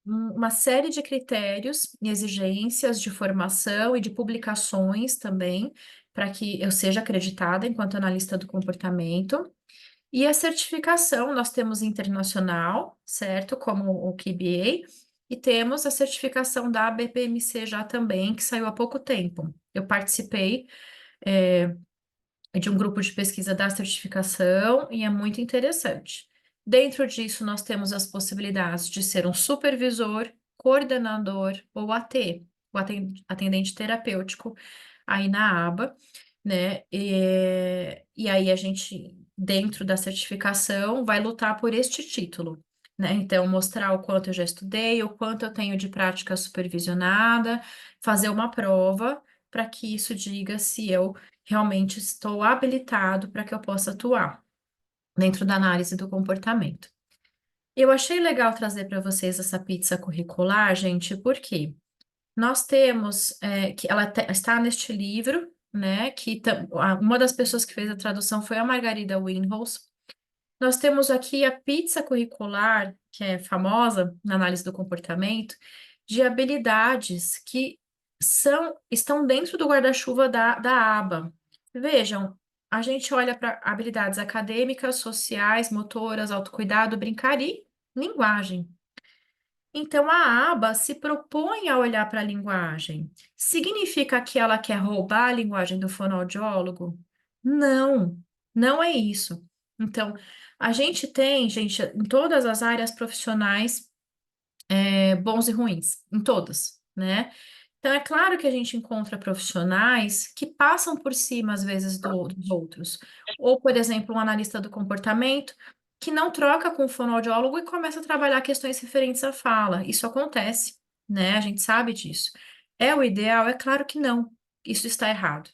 uma série de critérios e exigências de formação e de publicações também, para que eu seja acreditada enquanto analista do comportamento. E a certificação, nós temos internacional, certo? Como o QBA, e temos a certificação da BPMC já também, que saiu há pouco tempo. Eu participei, de um grupo de pesquisa da certificação e é muito interessante. Dentro disso, nós temos as possibilidades de ser um supervisor, coordenador ou AT, o atendente terapêutico, aí na aba, né? E aí a gente, dentro da certificação, vai lutar por este título. né? Então, mostrar o quanto eu já estudei, o quanto eu tenho de prática supervisionada, fazer uma prova para que isso diga se eu realmente estou habilitado para que eu possa atuar dentro da análise do comportamento. Eu achei legal trazer para vocês essa pizza curricular, gente, porque nós temos, que ela está neste livro, né, uma das pessoas que fez a tradução foi a Margarida Winhols. Nós temos aqui a pizza curricular, que é famosa na análise do comportamento, de habilidades que estão dentro do guarda-chuva da aba. Vejam, a gente olha para habilidades acadêmicas, sociais, motoras, autocuidado, brincar e linguagem. Então, a aba se propõe a olhar para a linguagem. Significa que ela quer roubar a linguagem do fonoaudiólogo? Não, não é isso. Então, a gente tem, gente, em todas as áreas profissionais, bons e ruins, em todas, né? Então, é claro que a gente encontra profissionais que passam por cima, às vezes, dos outros. Ou, por exemplo, um analista do comportamento que não troca com o fonoaudiólogo e começa a trabalhar questões referentes à fala. Isso acontece, né? A gente sabe disso. É o ideal? É claro que não. Isso está errado,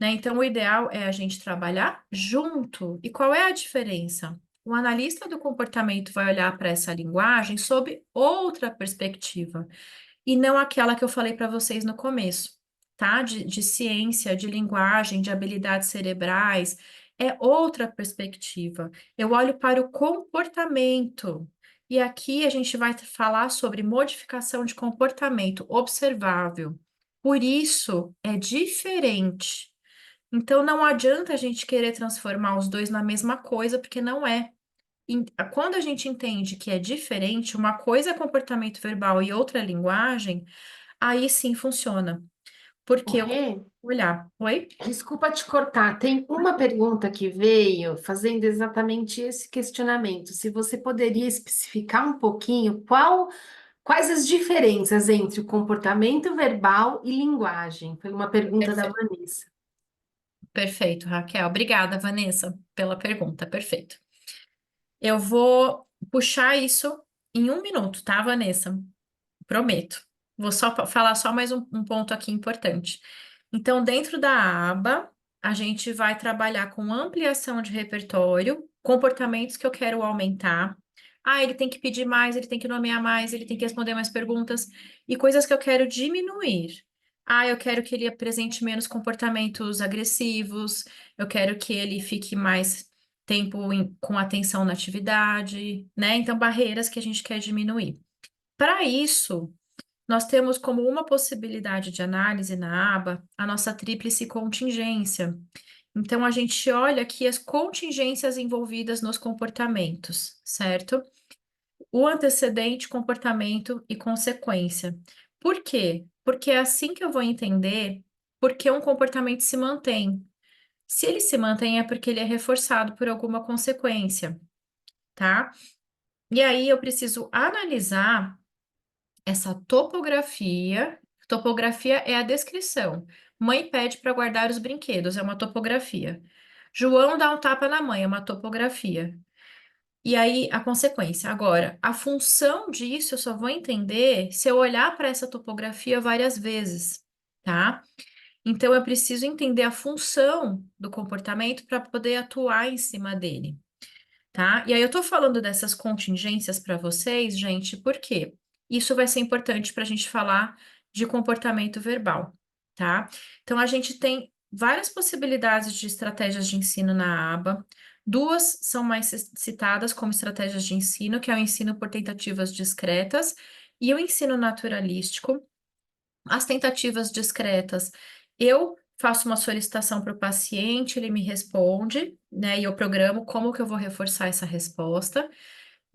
né? Então, o ideal é a gente trabalhar junto. E qual é a diferença? O analista do comportamento vai olhar para essa linguagem sob outra perspectiva e não aquela que eu falei para vocês no começo, tá? De ciência, de linguagem, de habilidades cerebrais, é outra perspectiva. Eu olho para o comportamento. E aqui a gente vai falar sobre modificação de comportamento observável. Por isso, é diferente. Então, não adianta a gente querer transformar os dois na mesma coisa, porque não é. Quando a gente entende que é diferente, uma coisa é comportamento verbal e outra é linguagem, aí sim funciona. O Porque eu Rê, olhar, oi? desculpa te cortar, tem uma pergunta que veio fazendo exatamente esse questionamento. Se você poderia especificar um pouquinho quais as diferenças entre o comportamento verbal e linguagem? Foi uma pergunta da Perfeito, Vanessa. perfeito, Raquel. Obrigada, Vanessa, pela pergunta. Perfeito. Eu vou puxar isso em um minuto, tá, Vanessa? Prometo. Vou só falar só mais um ponto aqui importante. Então, dentro da aba, a gente vai trabalhar com ampliação de repertório, comportamentos que eu quero aumentar. Ah, ele tem que pedir mais, ele tem que nomear mais, ele tem que responder mais perguntas, e coisas que eu quero diminuir. Ah, eu quero que ele apresente menos comportamentos agressivos, eu quero que ele fique mais tempo com atenção na atividade, né? Então, barreiras que a gente quer diminuir. Para isso, nós temos como uma possibilidade de análise na aba a nossa tríplice contingência. Então, a gente olha aqui as contingências envolvidas nos comportamentos, certo? O antecedente, comportamento e consequência. Por quê? Porque é assim que eu vou entender por que um comportamento se mantém. Se ele se mantém, é porque ele é reforçado por alguma consequência, tá? E aí eu preciso analisar essa topografia. Topografia é a descrição. Mãe pede para guardar os brinquedos, é uma topografia. João dá um tapa na mãe, é uma topografia. E aí a consequência. Agora, a função disso eu só vou entender se eu olhar para essa topografia várias vezes, tá? Então eu preciso entender a função do comportamento para poder atuar em cima dele, tá? E aí eu tô falando dessas contingências para vocês, gente, porque isso vai ser importante para a gente falar de comportamento verbal, tá? Então a gente tem várias possibilidades de estratégias de ensino na aba. Duas são mais citadas como estratégias de ensino, que é o ensino por tentativas discretas e o ensino naturalístico. As tentativas discretas, eu faço uma solicitação para o paciente, ele me responde, né? E eu programo como que eu vou reforçar essa resposta.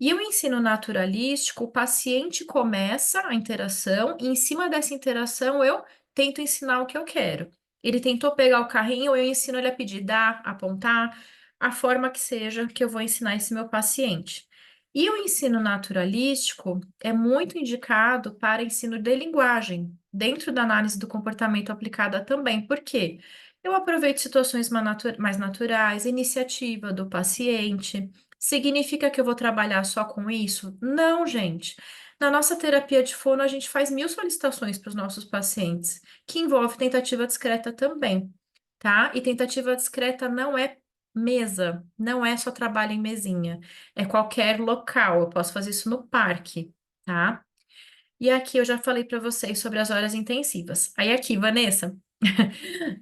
E o ensino naturalístico, o paciente começa a interação, e em cima dessa interação eu tento ensinar o que eu quero. Ele tentou pegar o carrinho, eu ensino ele a pedir, dar, apontar, a forma que seja que eu vou ensinar esse meu paciente. E o ensino naturalístico é muito indicado para ensino de linguagem, dentro da análise do comportamento aplicada também. Por quê? Eu aproveito situações mais naturais, iniciativa do paciente, Significa que eu vou trabalhar só com isso? Não, gente. Na nossa terapia de fono, a gente faz 1000 solicitações para os nossos pacientes, que envolve tentativa discreta também, tá? E tentativa discreta não é mesa, não é só trabalho em mesinha, é qualquer local. Eu posso fazer isso no parque, tá? E aqui eu já falei para vocês sobre as horas intensivas. Aí aqui, Vanessa,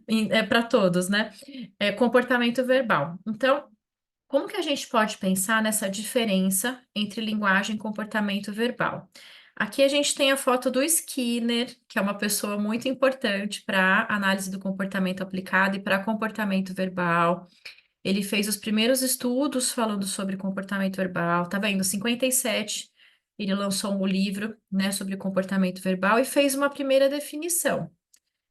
é para todos, né? É comportamento verbal. Então, como que a gente pode pensar nessa diferença entre linguagem e comportamento verbal? Aqui a gente tem a foto do Skinner, que é uma pessoa muito importante para análise do comportamento aplicado e para comportamento verbal. Ele fez os primeiros estudos falando sobre comportamento verbal. Tá vendo? 57, ele lançou um livro, né, sobre comportamento verbal e fez uma primeira definição.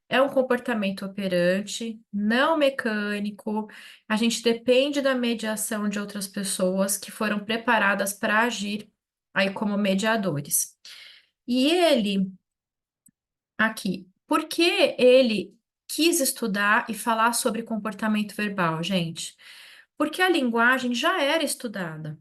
É um comportamento operante, não mecânico. A gente depende da mediação de outras pessoas que foram preparadas para agir aí como mediadores. E ele, aqui, por que ele quis estudar e falar sobre comportamento verbal, gente? Porque a linguagem já era estudada.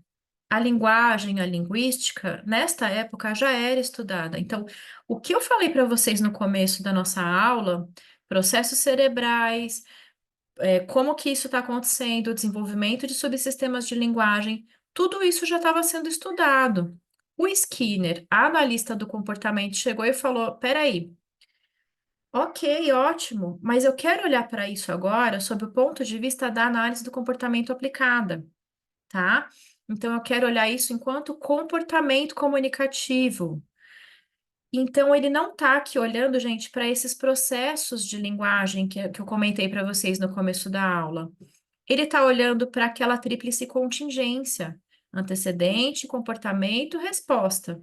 A linguagem, a linguística, nesta época já era estudada. Então, o que eu falei para vocês no começo da nossa aula, processos cerebrais, como que isso está acontecendo, o desenvolvimento de subsistemas de linguagem, tudo isso já estava sendo estudado. O Skinner, analista do comportamento, chegou e falou: peraí, ok, ótimo, mas eu quero olhar para isso agora sob o ponto de vista da análise do comportamento aplicada, tá? Então, eu quero olhar isso enquanto comportamento comunicativo. Então, ele não está aqui olhando, gente, para esses processos de linguagem que eu comentei para vocês no começo da aula. Ele está olhando para aquela tríplice contingência: antecedente, comportamento, resposta.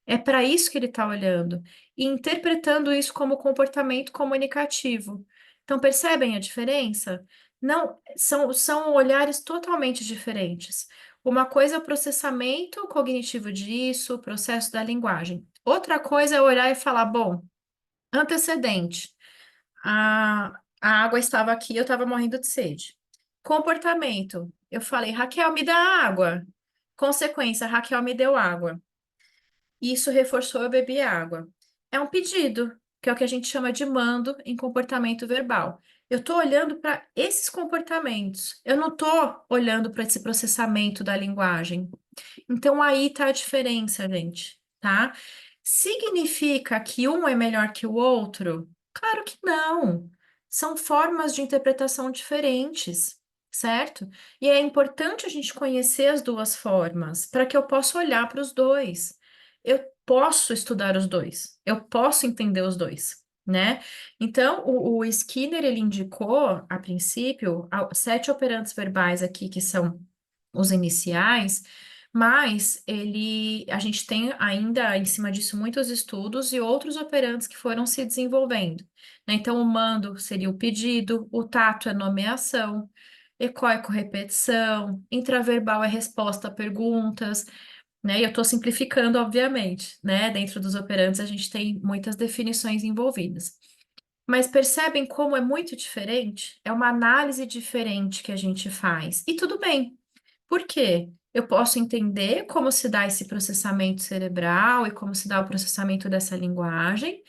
É para isso que ele está olhando e interpretando isso como comportamento comunicativo. Então, percebem a diferença? Não, são olhares totalmente diferentes. Uma coisa é o processamento cognitivo disso, o processo da linguagem. Outra coisa é olhar e falar, bom, antecedente. A água estava aqui, eu estava morrendo de sede. Comportamento. Eu falei, Raquel, me dá água. Consequência, Raquel me deu água. Isso reforçou, eu bebi água. É um pedido, que é o que a gente chama de mando em comportamento verbal. Eu estou olhando para esses comportamentos. Eu não estou olhando para esse processamento da linguagem. Então aí tá a diferença, gente, tá? Significa que um é melhor que o outro? Claro que não. São formas de interpretação diferentes, certo? E é importante a gente conhecer as duas formas para que eu possa olhar para os dois. Eu posso estudar os dois, eu posso entender os dois, né? Então, o Skinner, ele indicou, a princípio, 7 operantes verbais aqui, que são os iniciais, mas a gente tem ainda em cima disso muitos estudos e outros operantes que foram se desenvolvendo, né? Então, o mando seria o pedido, o tato é nomeação, ecoico repetição, intraverbal é resposta a perguntas, né? E eu estou simplificando, obviamente, né? Dentro dos operantes a gente tem muitas definições envolvidas. Mas percebem como é muito diferente? É uma análise diferente que a gente faz. E tudo bem. Por quê? Eu posso entender como se dá esse processamento cerebral e como se dá o processamento dessa linguagem,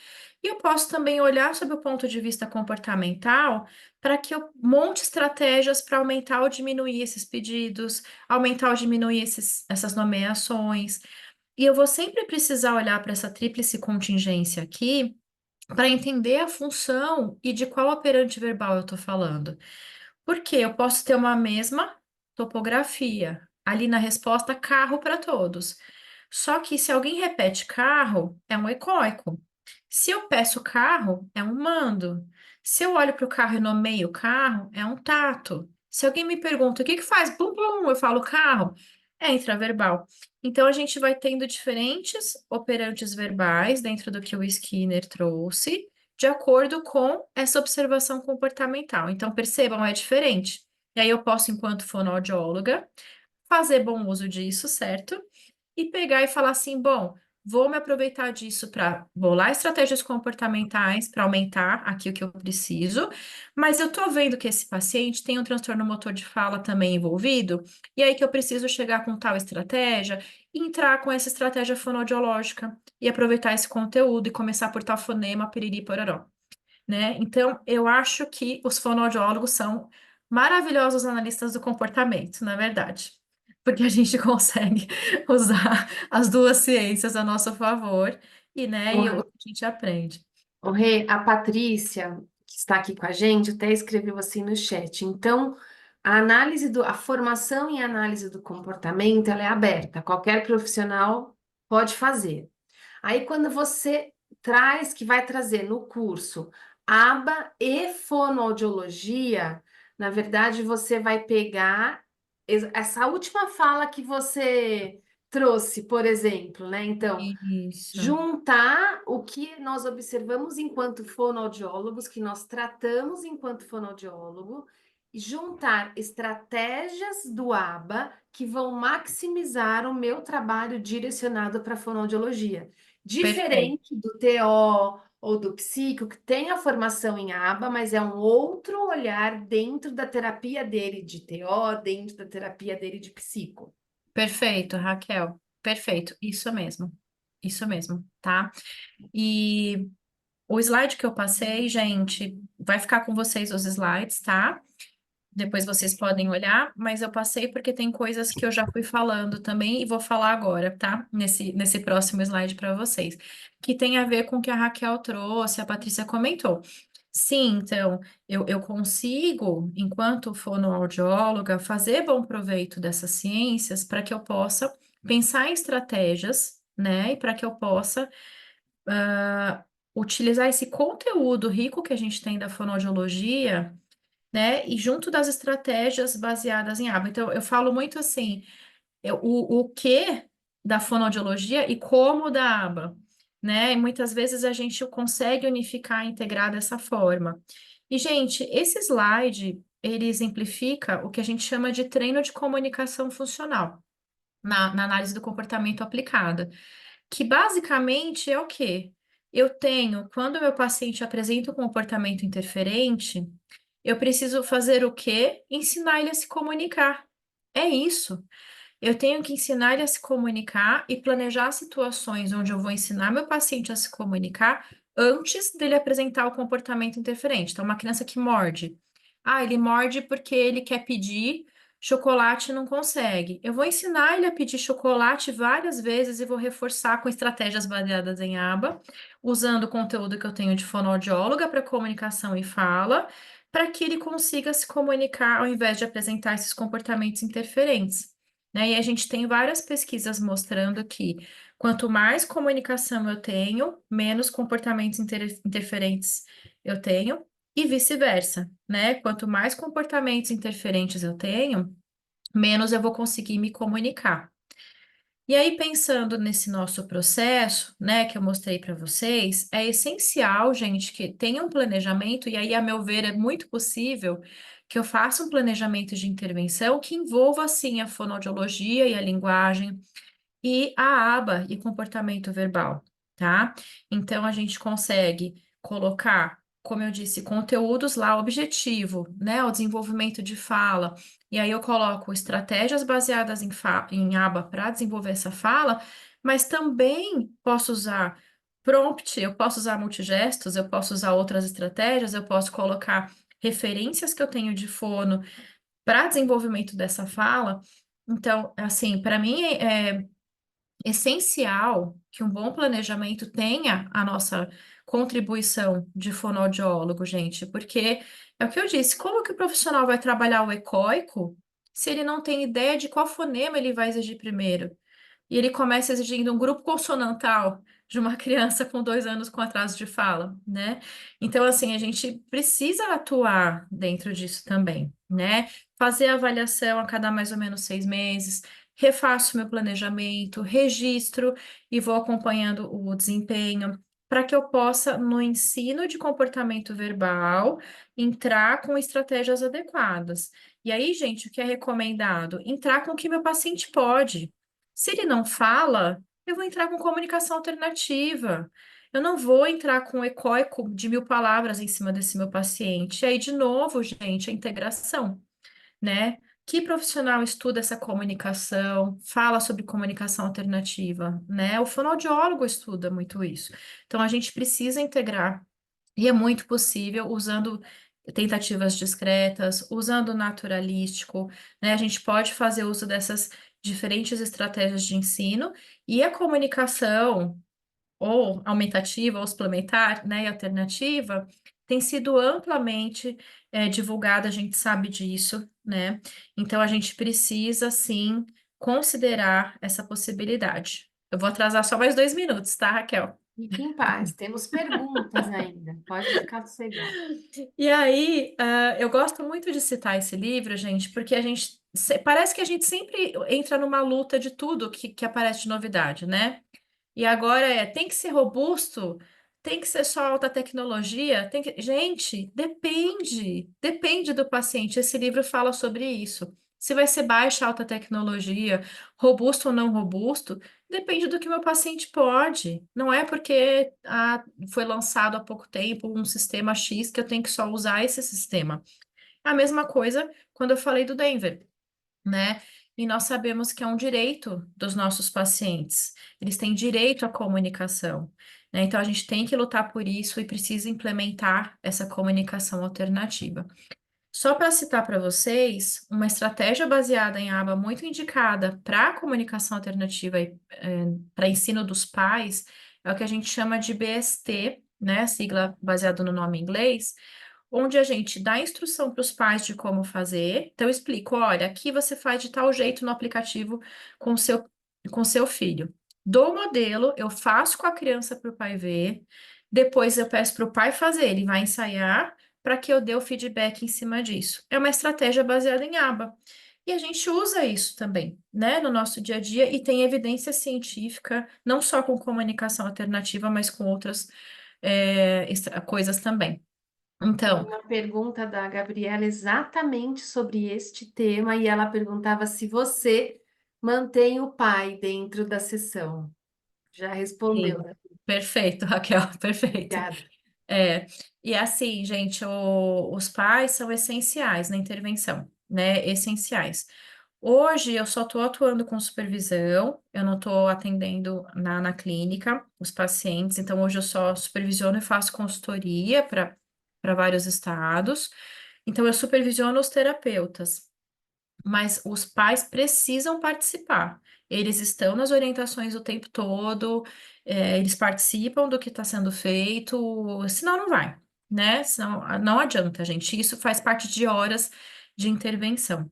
e eu posso também olhar sob o ponto de vista comportamental para que eu monte estratégias para aumentar ou diminuir esses pedidos, aumentar ou diminuir essas nomeações. E eu vou sempre precisar olhar para essa tríplice contingência aqui para entender a função e de qual operante verbal eu estou falando. Porque eu posso ter uma mesma topografia, ali na resposta carro para todos. Só que se alguém repete carro, é um ecoico. Se eu peço carro, é um mando. Se eu olho para o carro e nomeio o carro, é um tato. Se alguém me pergunta o que que faz, bum bum, eu falo carro, é intraverbal. Então a gente vai tendo diferentes operantes verbais dentro do que o Skinner trouxe, de acordo com essa observação comportamental. Então percebam, é diferente. E aí eu posso, enquanto fonoaudióloga, fazer bom uso disso, certo? E pegar e falar assim, bom, vou me aproveitar disso para bolar estratégias comportamentais para aumentar aqui o que eu preciso, mas eu estou vendo que esse paciente tem um transtorno motor de fala também envolvido, e aí que eu preciso chegar com tal estratégia e entrar com essa estratégia fonoaudiológica e aproveitar esse conteúdo e começar por tal fonema, piriri, pororó, né? Então, eu acho que os fonoaudiólogos são maravilhosos analistas do comportamento, na verdade, porque a gente consegue usar as duas ciências a nosso favor e o que a gente aprende. O Rê, a Patrícia, que está aqui com a gente, até escreveu assim no chat. Então, a formação em análise do comportamento, ela é aberta, qualquer profissional pode fazer. Aí, quando você traz, que vai trazer no curso aba e fonoaudiologia, na verdade, você vai pegar essa última fala que você trouxe, por exemplo, né? Então, Isso, juntar o que nós observamos enquanto fonoaudiólogos, que nós tratamos enquanto fonoaudiólogo, e juntar estratégias do ABA que vão maximizar o meu trabalho direcionado para fonoaudiologia. perfeito. Diferente do TO ou do psíquico, que tem a formação em ABA, mas é um outro olhar dentro da terapia dele de TO, dentro da terapia dele de psico. Perfeito, Raquel. Perfeito. Isso mesmo. Isso mesmo, tá? E o slide que eu passei, gente, vai ficar com vocês os slides, tá? Depois vocês podem olhar, mas eu passei porque tem coisas que eu já fui falando também e vou falar agora, tá? Nesse próximo slide para vocês, que tem a ver com o que a Raquel trouxe, a Patrícia comentou. Sim, então, eu consigo, enquanto fonoaudióloga, fazer bom proveito dessas ciências para que eu possa pensar em estratégias, né? E para que eu possa utilizar esse conteúdo rico que a gente tem da fonoaudiologia, né? E junto das estratégias baseadas em aba. Então, eu falo muito assim, o que da fonoaudiologia e como da aba, né? E muitas vezes a gente consegue unificar, integrar dessa forma. E, gente, esse slide, ele exemplifica o que a gente chama de treino de comunicação funcional na análise do comportamento aplicada, que basicamente é o quê? Eu tenho, quando o meu paciente apresenta um comportamento interferente, eu preciso fazer o quê? Ensinar ele a se comunicar. É isso. Eu tenho que ensinar ele a se comunicar e planejar situações onde eu vou ensinar meu paciente a se comunicar antes dele apresentar o comportamento interferente. Então, uma criança que morde. Ah, ele morde porque ele quer pedir chocolate e não consegue. Eu vou ensinar ele a pedir chocolate várias vezes e vou reforçar com estratégias baseadas em aba, usando o conteúdo que eu tenho de fonoaudióloga para comunicação e fala, para que ele consiga se comunicar ao invés de apresentar esses comportamentos interferentes, né? E a gente tem várias pesquisas mostrando que quanto mais comunicação eu tenho, menos comportamentos interferentes eu tenho, e vice-versa, né? Quanto mais comportamentos interferentes eu tenho, menos eu vou conseguir me comunicar. E aí, pensando nesse nosso processo, né, que eu mostrei para vocês, é essencial, gente, que tenha um planejamento, e aí, a meu ver, é muito possível que eu faça um planejamento de intervenção que envolva, assim, a fonoaudiologia e a linguagem, e a aba e comportamento verbal, tá? Então a gente consegue colocar, como eu disse, conteúdos lá, objetivo, né? O desenvolvimento de fala. E aí eu coloco estratégias baseadas em aba para desenvolver essa fala, mas também posso usar prompt, eu posso usar multigestos, eu posso usar outras estratégias, eu posso colocar referências que eu tenho de fono para desenvolvimento dessa fala. Então, assim, para mim é essencial que um bom planejamento tenha a nossa contribuição de fonoaudiólogo, gente, porque é o que eu disse, como que o profissional vai trabalhar o ecoico se ele não tem ideia de qual fonema ele vai exigir primeiro? E ele começa exigindo um grupo consonantal de uma criança com 2 anos com atraso de fala, né? Então, assim, a gente precisa atuar dentro disso também, né? Fazer avaliação a cada mais ou menos 6 meses, refaço meu planejamento, registro e vou acompanhando o desempenho para que eu possa, no ensino de comportamento verbal, entrar com estratégias adequadas. E aí, gente, o que é recomendado? Entrar com o que meu paciente pode. Se ele não fala, eu vou entrar com comunicação alternativa. Eu não vou entrar com ecoico de 1.000 palavras em cima desse meu paciente. E aí, de novo, gente, a integração, né? Que profissional estuda essa comunicação, fala sobre comunicação alternativa, né? O fonoaudiólogo estuda muito isso. Então, a gente precisa integrar, e é muito possível usando tentativas discretas, usando o naturalístico, né? A gente pode fazer uso dessas diferentes estratégias de ensino e a comunicação ou aumentativa, ou suplementar, né, e alternativa, tem sido amplamente divulgada, a gente sabe disso, né? Então a gente precisa sim considerar essa possibilidade. Eu vou atrasar só mais 2 minutos, tá, Raquel? Fique em paz, temos perguntas ainda, pode ficar sossegado. E aí, eu gosto muito de citar esse livro, gente, porque parece que a gente sempre entra numa luta de tudo que aparece de novidade, né? E agora tem que ser robusto, tem que ser só alta tecnologia, gente, depende do paciente. Esse livro fala sobre isso. Se vai ser baixa, alta tecnologia, robusto ou não robusto, depende do que o meu paciente pode. Não é porque foi lançado há pouco tempo um sistema X que eu tenho que só usar esse sistema. A mesma coisa quando eu falei do Denver, né? E nós sabemos que é um direito dos nossos pacientes. Eles têm direito à comunicação, né? Então a gente tem que lutar por isso e precisa implementar essa comunicação alternativa. Só para citar para vocês, uma estratégia baseada em aba muito indicada para a comunicação alternativa e para ensino dos pais é o que a gente chama de BST, né? Sigla baseada no nome em inglês, onde a gente dá instrução para os pais de como fazer. Então, eu explico: olha, aqui você faz de tal jeito no aplicativo com seu filho. Dou o modelo, eu faço com a criança para o pai ver, depois eu peço para o pai fazer, ele vai ensaiar para que eu dê o feedback em cima disso. É uma estratégia baseada em aba. E a gente usa isso também, né, no nosso dia a dia e tem evidência científica, não só com comunicação alternativa, mas com outras coisas também. Tem Então, uma pergunta da Gabriela exatamente sobre este tema, e ela perguntava se você mantém o pai dentro da sessão. Já respondeu, sim, né? perfeito, Raquel, perfeito. Obrigada. É, e assim, gente, os pais são essenciais na intervenção, né? Essenciais. Hoje eu só estou atuando com supervisão, eu não estou atendendo na clínica os pacientes, então hoje eu só supervisiono e faço consultoria para vários estados. Então eu supervisiono os terapeutas, mas os pais precisam participar. Eles estão nas orientações o tempo todo, eles participam do que está sendo feito, senão não vai, né? Senão não adianta, gente. Isso faz parte de horas de intervenção.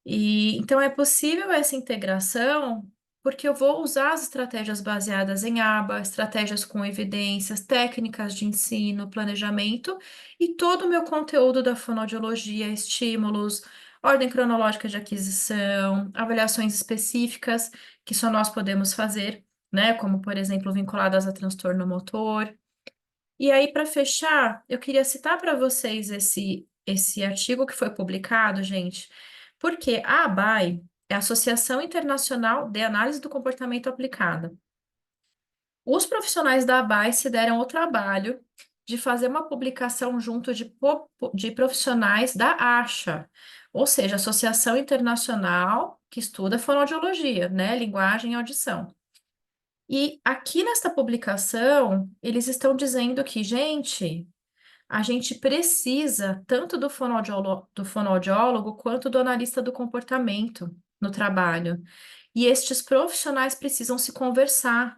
E então é possível essa integração porque eu vou usar as estratégias baseadas em aba, estratégias com evidências, técnicas de ensino, planejamento e todo o meu conteúdo da fonoaudiologia, estímulos, ordem cronológica de aquisição, avaliações específicas que só nós podemos fazer, né? Como, por exemplo, vinculadas a transtorno motor. E aí, para fechar, eu queria citar para vocês esse artigo que foi publicado, gente, porque a ABAI é a Associação Internacional de Análise do Comportamento Aplicada. Os profissionais da ABAI se deram o trabalho de fazer uma publicação junto de profissionais da ASHA, ou seja, Associação Internacional que estuda fonoaudiologia, né, linguagem e audição. E aqui nesta publicação, eles estão dizendo que, gente, a gente precisa tanto do fonoaudiólogo quanto do analista do comportamento no trabalho. E estes profissionais precisam se conversar.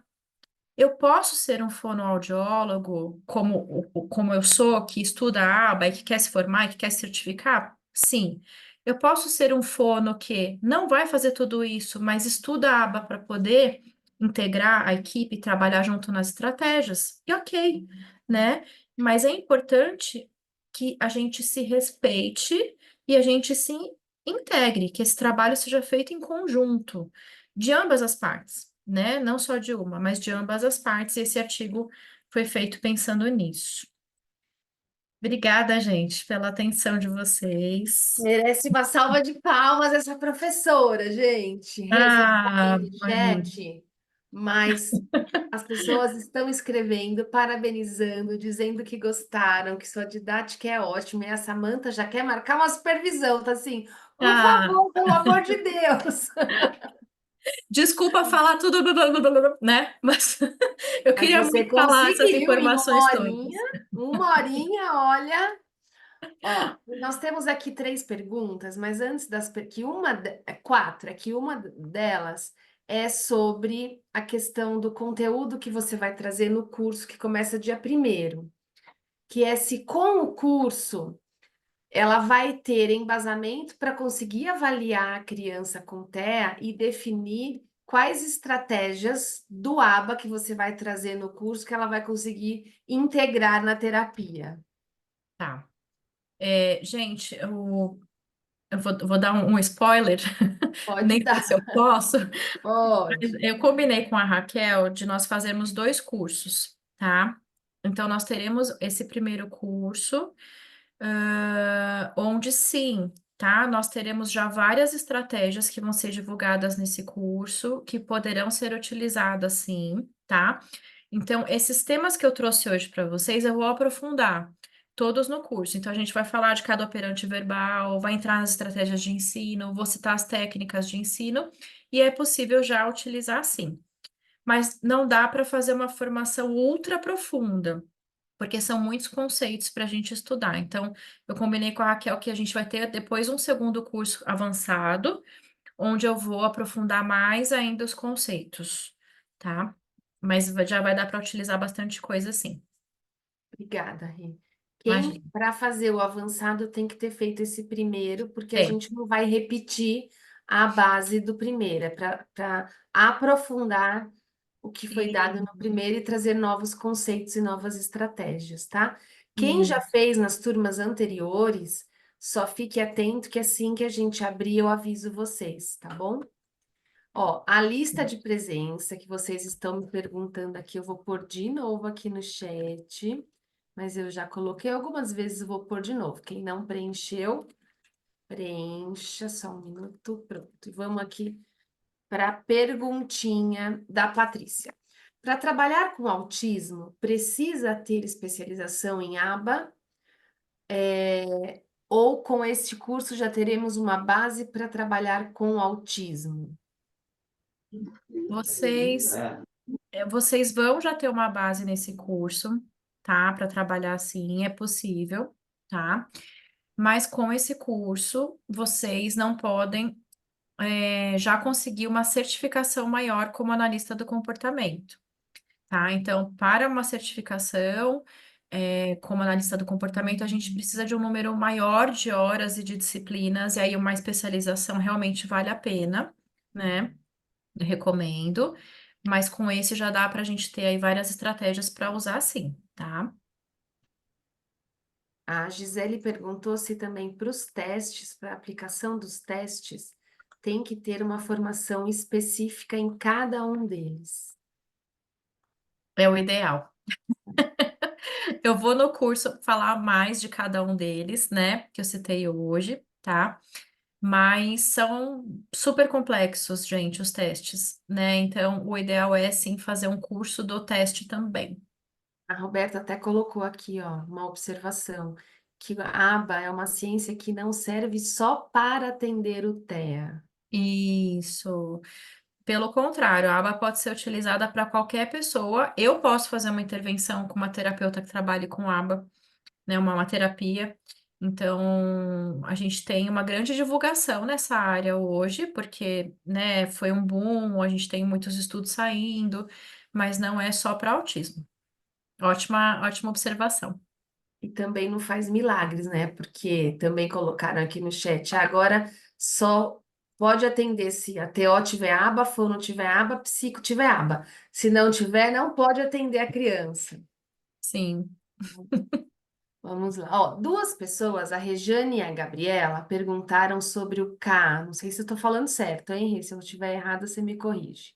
Eu posso ser um fonoaudiólogo, como eu sou, que estuda a aba e que quer se formar e que quer se certificar? Sim. Eu posso ser um fono que não vai fazer tudo isso, mas estuda a aba para poder integrar a equipe e trabalhar junto nas estratégias. E ok, né? Mas é importante que a gente se respeite e a gente se integre, que esse trabalho seja feito em conjunto, de ambas as partes, né? Não só de uma, mas de ambas as partes. E esse artigo foi feito pensando nisso. Obrigada, gente, pela atenção de vocês. Merece uma salva de palmas essa professora, gente. Resolveu aí Ah, no Manu, chat. Mas as pessoas estão escrevendo, parabenizando, dizendo que gostaram, que sua didática é ótima. E a Samanta já quer marcar uma supervisão, tá assim, por Ah, favor, pelo amor de Deus. desculpa falar tudo, né? Mas eu Mas queria você muito falar essas conseguiu em informações todas. uma horinha, olha. Ó, nós temos aqui três perguntas, mas antes que quatro, é que uma delas é sobre a questão do conteúdo que você vai trazer no curso que começa dia primeiro, que é se com o curso ela vai ter embasamento para conseguir avaliar a criança com TEA e definir quais estratégias do ABA que você vai trazer no curso que ela vai conseguir integrar na terapia. Tá. Gente, eu vou dar um spoiler, Pode nem sei dar, se eu posso. Mas pode. eu combinei com a Raquel de nós fazermos dois cursos, tá? Então, nós teremos esse primeiro curso, onde sim, tá? Nós teremos já várias estratégias que vão ser divulgadas nesse curso, que poderão ser utilizadas sim, tá? Então, esses temas que eu trouxe hoje para vocês, eu vou aprofundar todos no curso. Então, a gente vai falar de cada operante verbal, vai entrar nas estratégias de ensino, vou citar as técnicas de ensino, e é possível já utilizar sim. Mas não dá para fazer uma formação ultra profunda, porque são muitos conceitos para a gente estudar. Então, eu combinei com a Raquel que a gente vai ter depois um segundo curso avançado, onde eu vou aprofundar mais ainda os conceitos, tá? Mas já vai dar para utilizar bastante coisa, sim. Obrigada, Rê. Quem, Imagina. para fazer o avançado, tem que ter feito esse primeiro, porque a Tem. gente não vai repetir a base do primeiro, é para aprofundar o que foi dado E, no primeiro e trazer novos conceitos e novas estratégias, tá? Quem e já fez nas turmas anteriores, só fique atento que assim que a gente abrir, eu aviso vocês, tá bom? Ó, a lista de presença que vocês estão me perguntando aqui, eu vou pôr de novo aqui no chat, mas eu já coloquei algumas vezes, eu vou pôr de novo. Quem não preencheu, preencha, só um minuto, pronto. E vamos aqui para a perguntinha da Patrícia. Para trabalhar com autismo, precisa ter especialização em aba, ou com este curso já teremos uma base para trabalhar com autismo? vocês, vocês vão já ter uma base nesse curso, tá? Para trabalhar assim, é possível, tá? Mas com esse curso, vocês não podem já conseguir uma certificação maior como analista do comportamento, tá? Então, para uma certificação, como analista do comportamento, a gente precisa de um número maior de horas e de disciplinas, e aí uma especialização realmente vale a pena, né? Eu recomendo, mas com esse já dá para a gente ter aí várias estratégias para usar sim, tá? A Gisele perguntou se também para os testes, para a aplicação dos testes, tem que ter uma formação específica em cada um deles. É o ideal. Eu vou no curso falar mais de cada um deles, né? Que eu citei hoje, tá? Mas são super complexos, gente, os testes, né? Então, o ideal é sim fazer um curso do teste também. A Roberta até colocou aqui, ó, uma observação, que a aba é uma ciência que não serve só para atender o TEA. Isso. Pelo contrário, a aba pode ser utilizada para qualquer pessoa. Eu posso fazer uma intervenção com uma terapeuta que trabalhe com aba, né? Uma terapia. Então, a gente tem uma grande divulgação nessa área hoje, porque, né, foi um boom, a gente tem muitos estudos saindo, mas não é só para autismo. Ótima, ótima observação. E também não faz milagres, né? Porque também colocaram aqui no chat, agora só pode atender se a TO tiver aba, fono tiver aba, psico tiver aba. Se não tiver, não pode atender a criança. Sim. Vamos lá. Ó, duas pessoas, a Rejane e a Gabriela, perguntaram sobre o K. Não sei se eu estou falando certo, hein, Rê? Se eu estiver errada, você me corrige.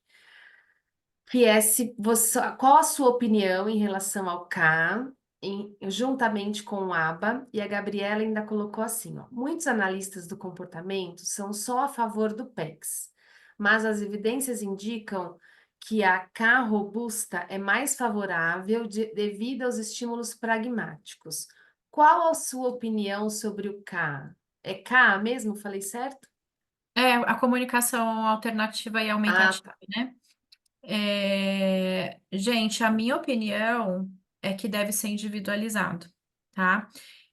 Que é se você, qual a sua opinião em relação ao K, juntamente com o ABA, e a Gabriela ainda colocou assim, ó, muitos analistas do comportamento são só a favor do PECs, mas as evidências indicam que a K robusta é mais favorável devido aos estímulos pragmáticos. Qual a sua opinião sobre o K? É K mesmo? Falei certo? É, a comunicação alternativa e Ah, aumentativa, tá. né? Gente, a minha opinião é que deve ser individualizado, tá?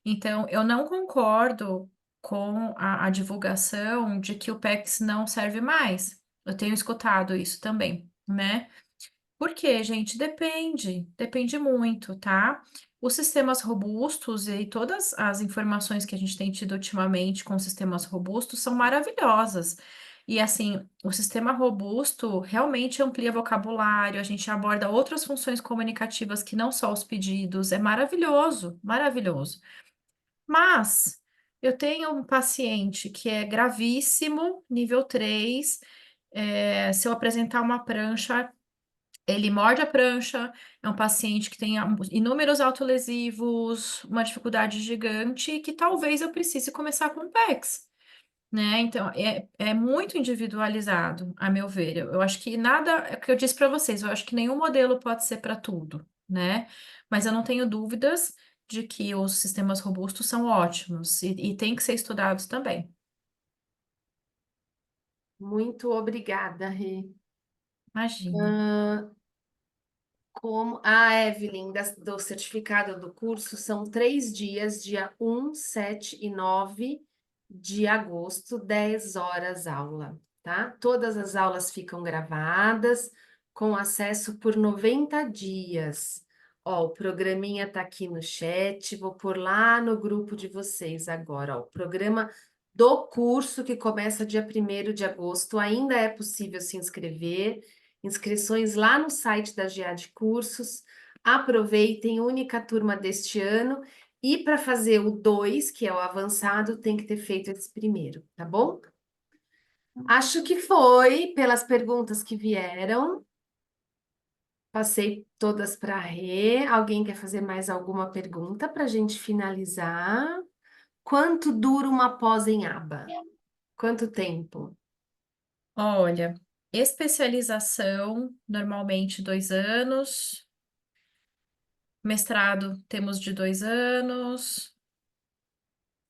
Então, eu não concordo com a divulgação de que o PEX não serve mais. Eu tenho escutado isso também, né? Por quê, gente? Depende muito, tá? Os sistemas robustos e todas as informações que a gente tem tido ultimamente com sistemas robustos são maravilhosas. E assim, o sistema robusto realmente amplia vocabulário, a gente aborda outras funções comunicativas que não só os pedidos, é maravilhoso, maravilhoso. Mas eu tenho um paciente que é gravíssimo, nível 3. Se eu apresentar uma prancha, ele morde a prancha, é um paciente que tem inúmeros autolesivos, uma dificuldade gigante, e que talvez eu precise começar com PEX, né? Então, é muito individualizado, a meu ver. Eu acho que nada, é o que eu disse para vocês, eu acho que nenhum modelo pode ser para tudo, né? Mas eu não tenho dúvidas de que os sistemas robustos são ótimos e têm que ser estudados também. Muito obrigada, Rê. Imagina. Ah, como a Evelyn do certificado do curso são 3 dias, dia 1, 7 e 9 de agosto, 10 horas aula, tá? Todas as aulas ficam gravadas, com acesso por 90 dias. Ó, o programinha tá aqui no chat, vou pôr lá no grupo de vocês agora, ó, o programa do curso que começa dia 1º de agosto, ainda é possível se inscrever. Inscrições lá no site da GEAD Cursos. Aproveitem, única turma deste ano. E para fazer o 2, que é o avançado, tem que ter feito esse primeiro, tá bom? Acho que foi pelas perguntas que vieram. Passei todas para a Rê. Alguém quer fazer mais alguma pergunta para a gente finalizar? Quanto dura uma pós em aba? Quanto tempo? Olha, especialização, normalmente 2 anos. Mestrado temos de 2 anos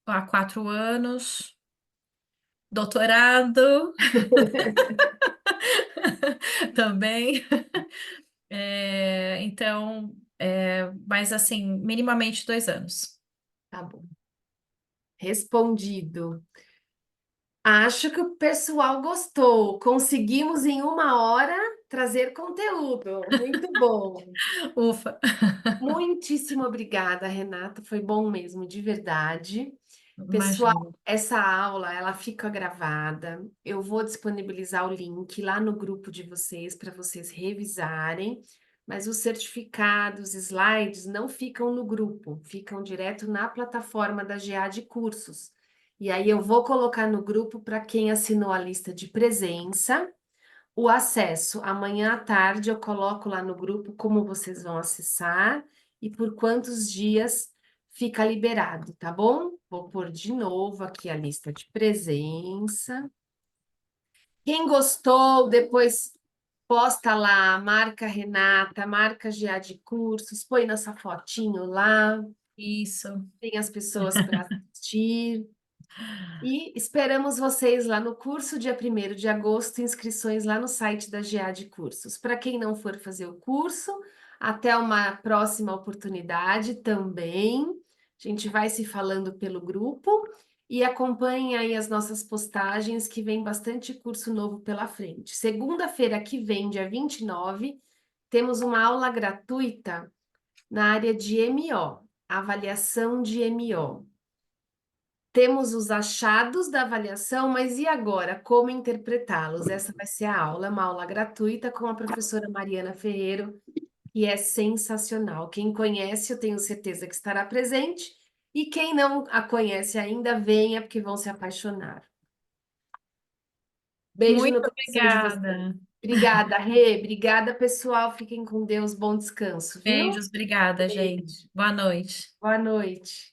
a 4 anos. Doutorado também. Mas assim, minimamente 2 anos. Tá bom. Respondido. Acho que o pessoal gostou. Conseguimos em 1 hora trazer conteúdo. Muito bom. Ufa, Muitíssimo obrigada, Renata. Foi bom mesmo, de verdade. Pessoal, imagina. essa aula ela fica gravada. Eu vou disponibilizar o link lá no grupo de vocês para vocês revisarem. Mas os certificados, slides não ficam no grupo, ficam direto na plataforma da GA de cursos. E aí eu vou colocar no grupo para quem assinou a lista de presença. O acesso amanhã à tarde eu coloco lá no grupo como vocês vão acessar e por quantos dias fica liberado, tá bom? Vou pôr de novo aqui a lista de presença. Quem gostou, depois posta lá, marca Renata, marca GA de Cursos, põe nossa fotinho lá, Isso. tem as pessoas para assistir. E esperamos vocês lá no curso, dia 1º de agosto, inscrições lá no site da GEAD Cursos. Para quem não for fazer o curso, até uma próxima oportunidade também. A gente vai se falando pelo grupo e acompanhem aí as nossas postagens, que vem bastante curso novo pela frente. Segunda-feira que vem, dia 29, temos uma aula gratuita na área de MO, avaliação de MO. Temos os achados da avaliação, mas e agora? Como interpretá-los? Essa vai ser a aula, uma aula gratuita com a professora Mariana Ferreiro, que é sensacional. Quem conhece, eu tenho certeza que estará presente, e quem não a conhece ainda, venha, porque vão se apaixonar. Beijo Muito no coração de vocês. obrigada. Obrigada, Rê. Obrigada, pessoal. Fiquem com Deus. Bom descanso, viu? Beijos, obrigada, gente. Beijo. Boa noite. Boa noite.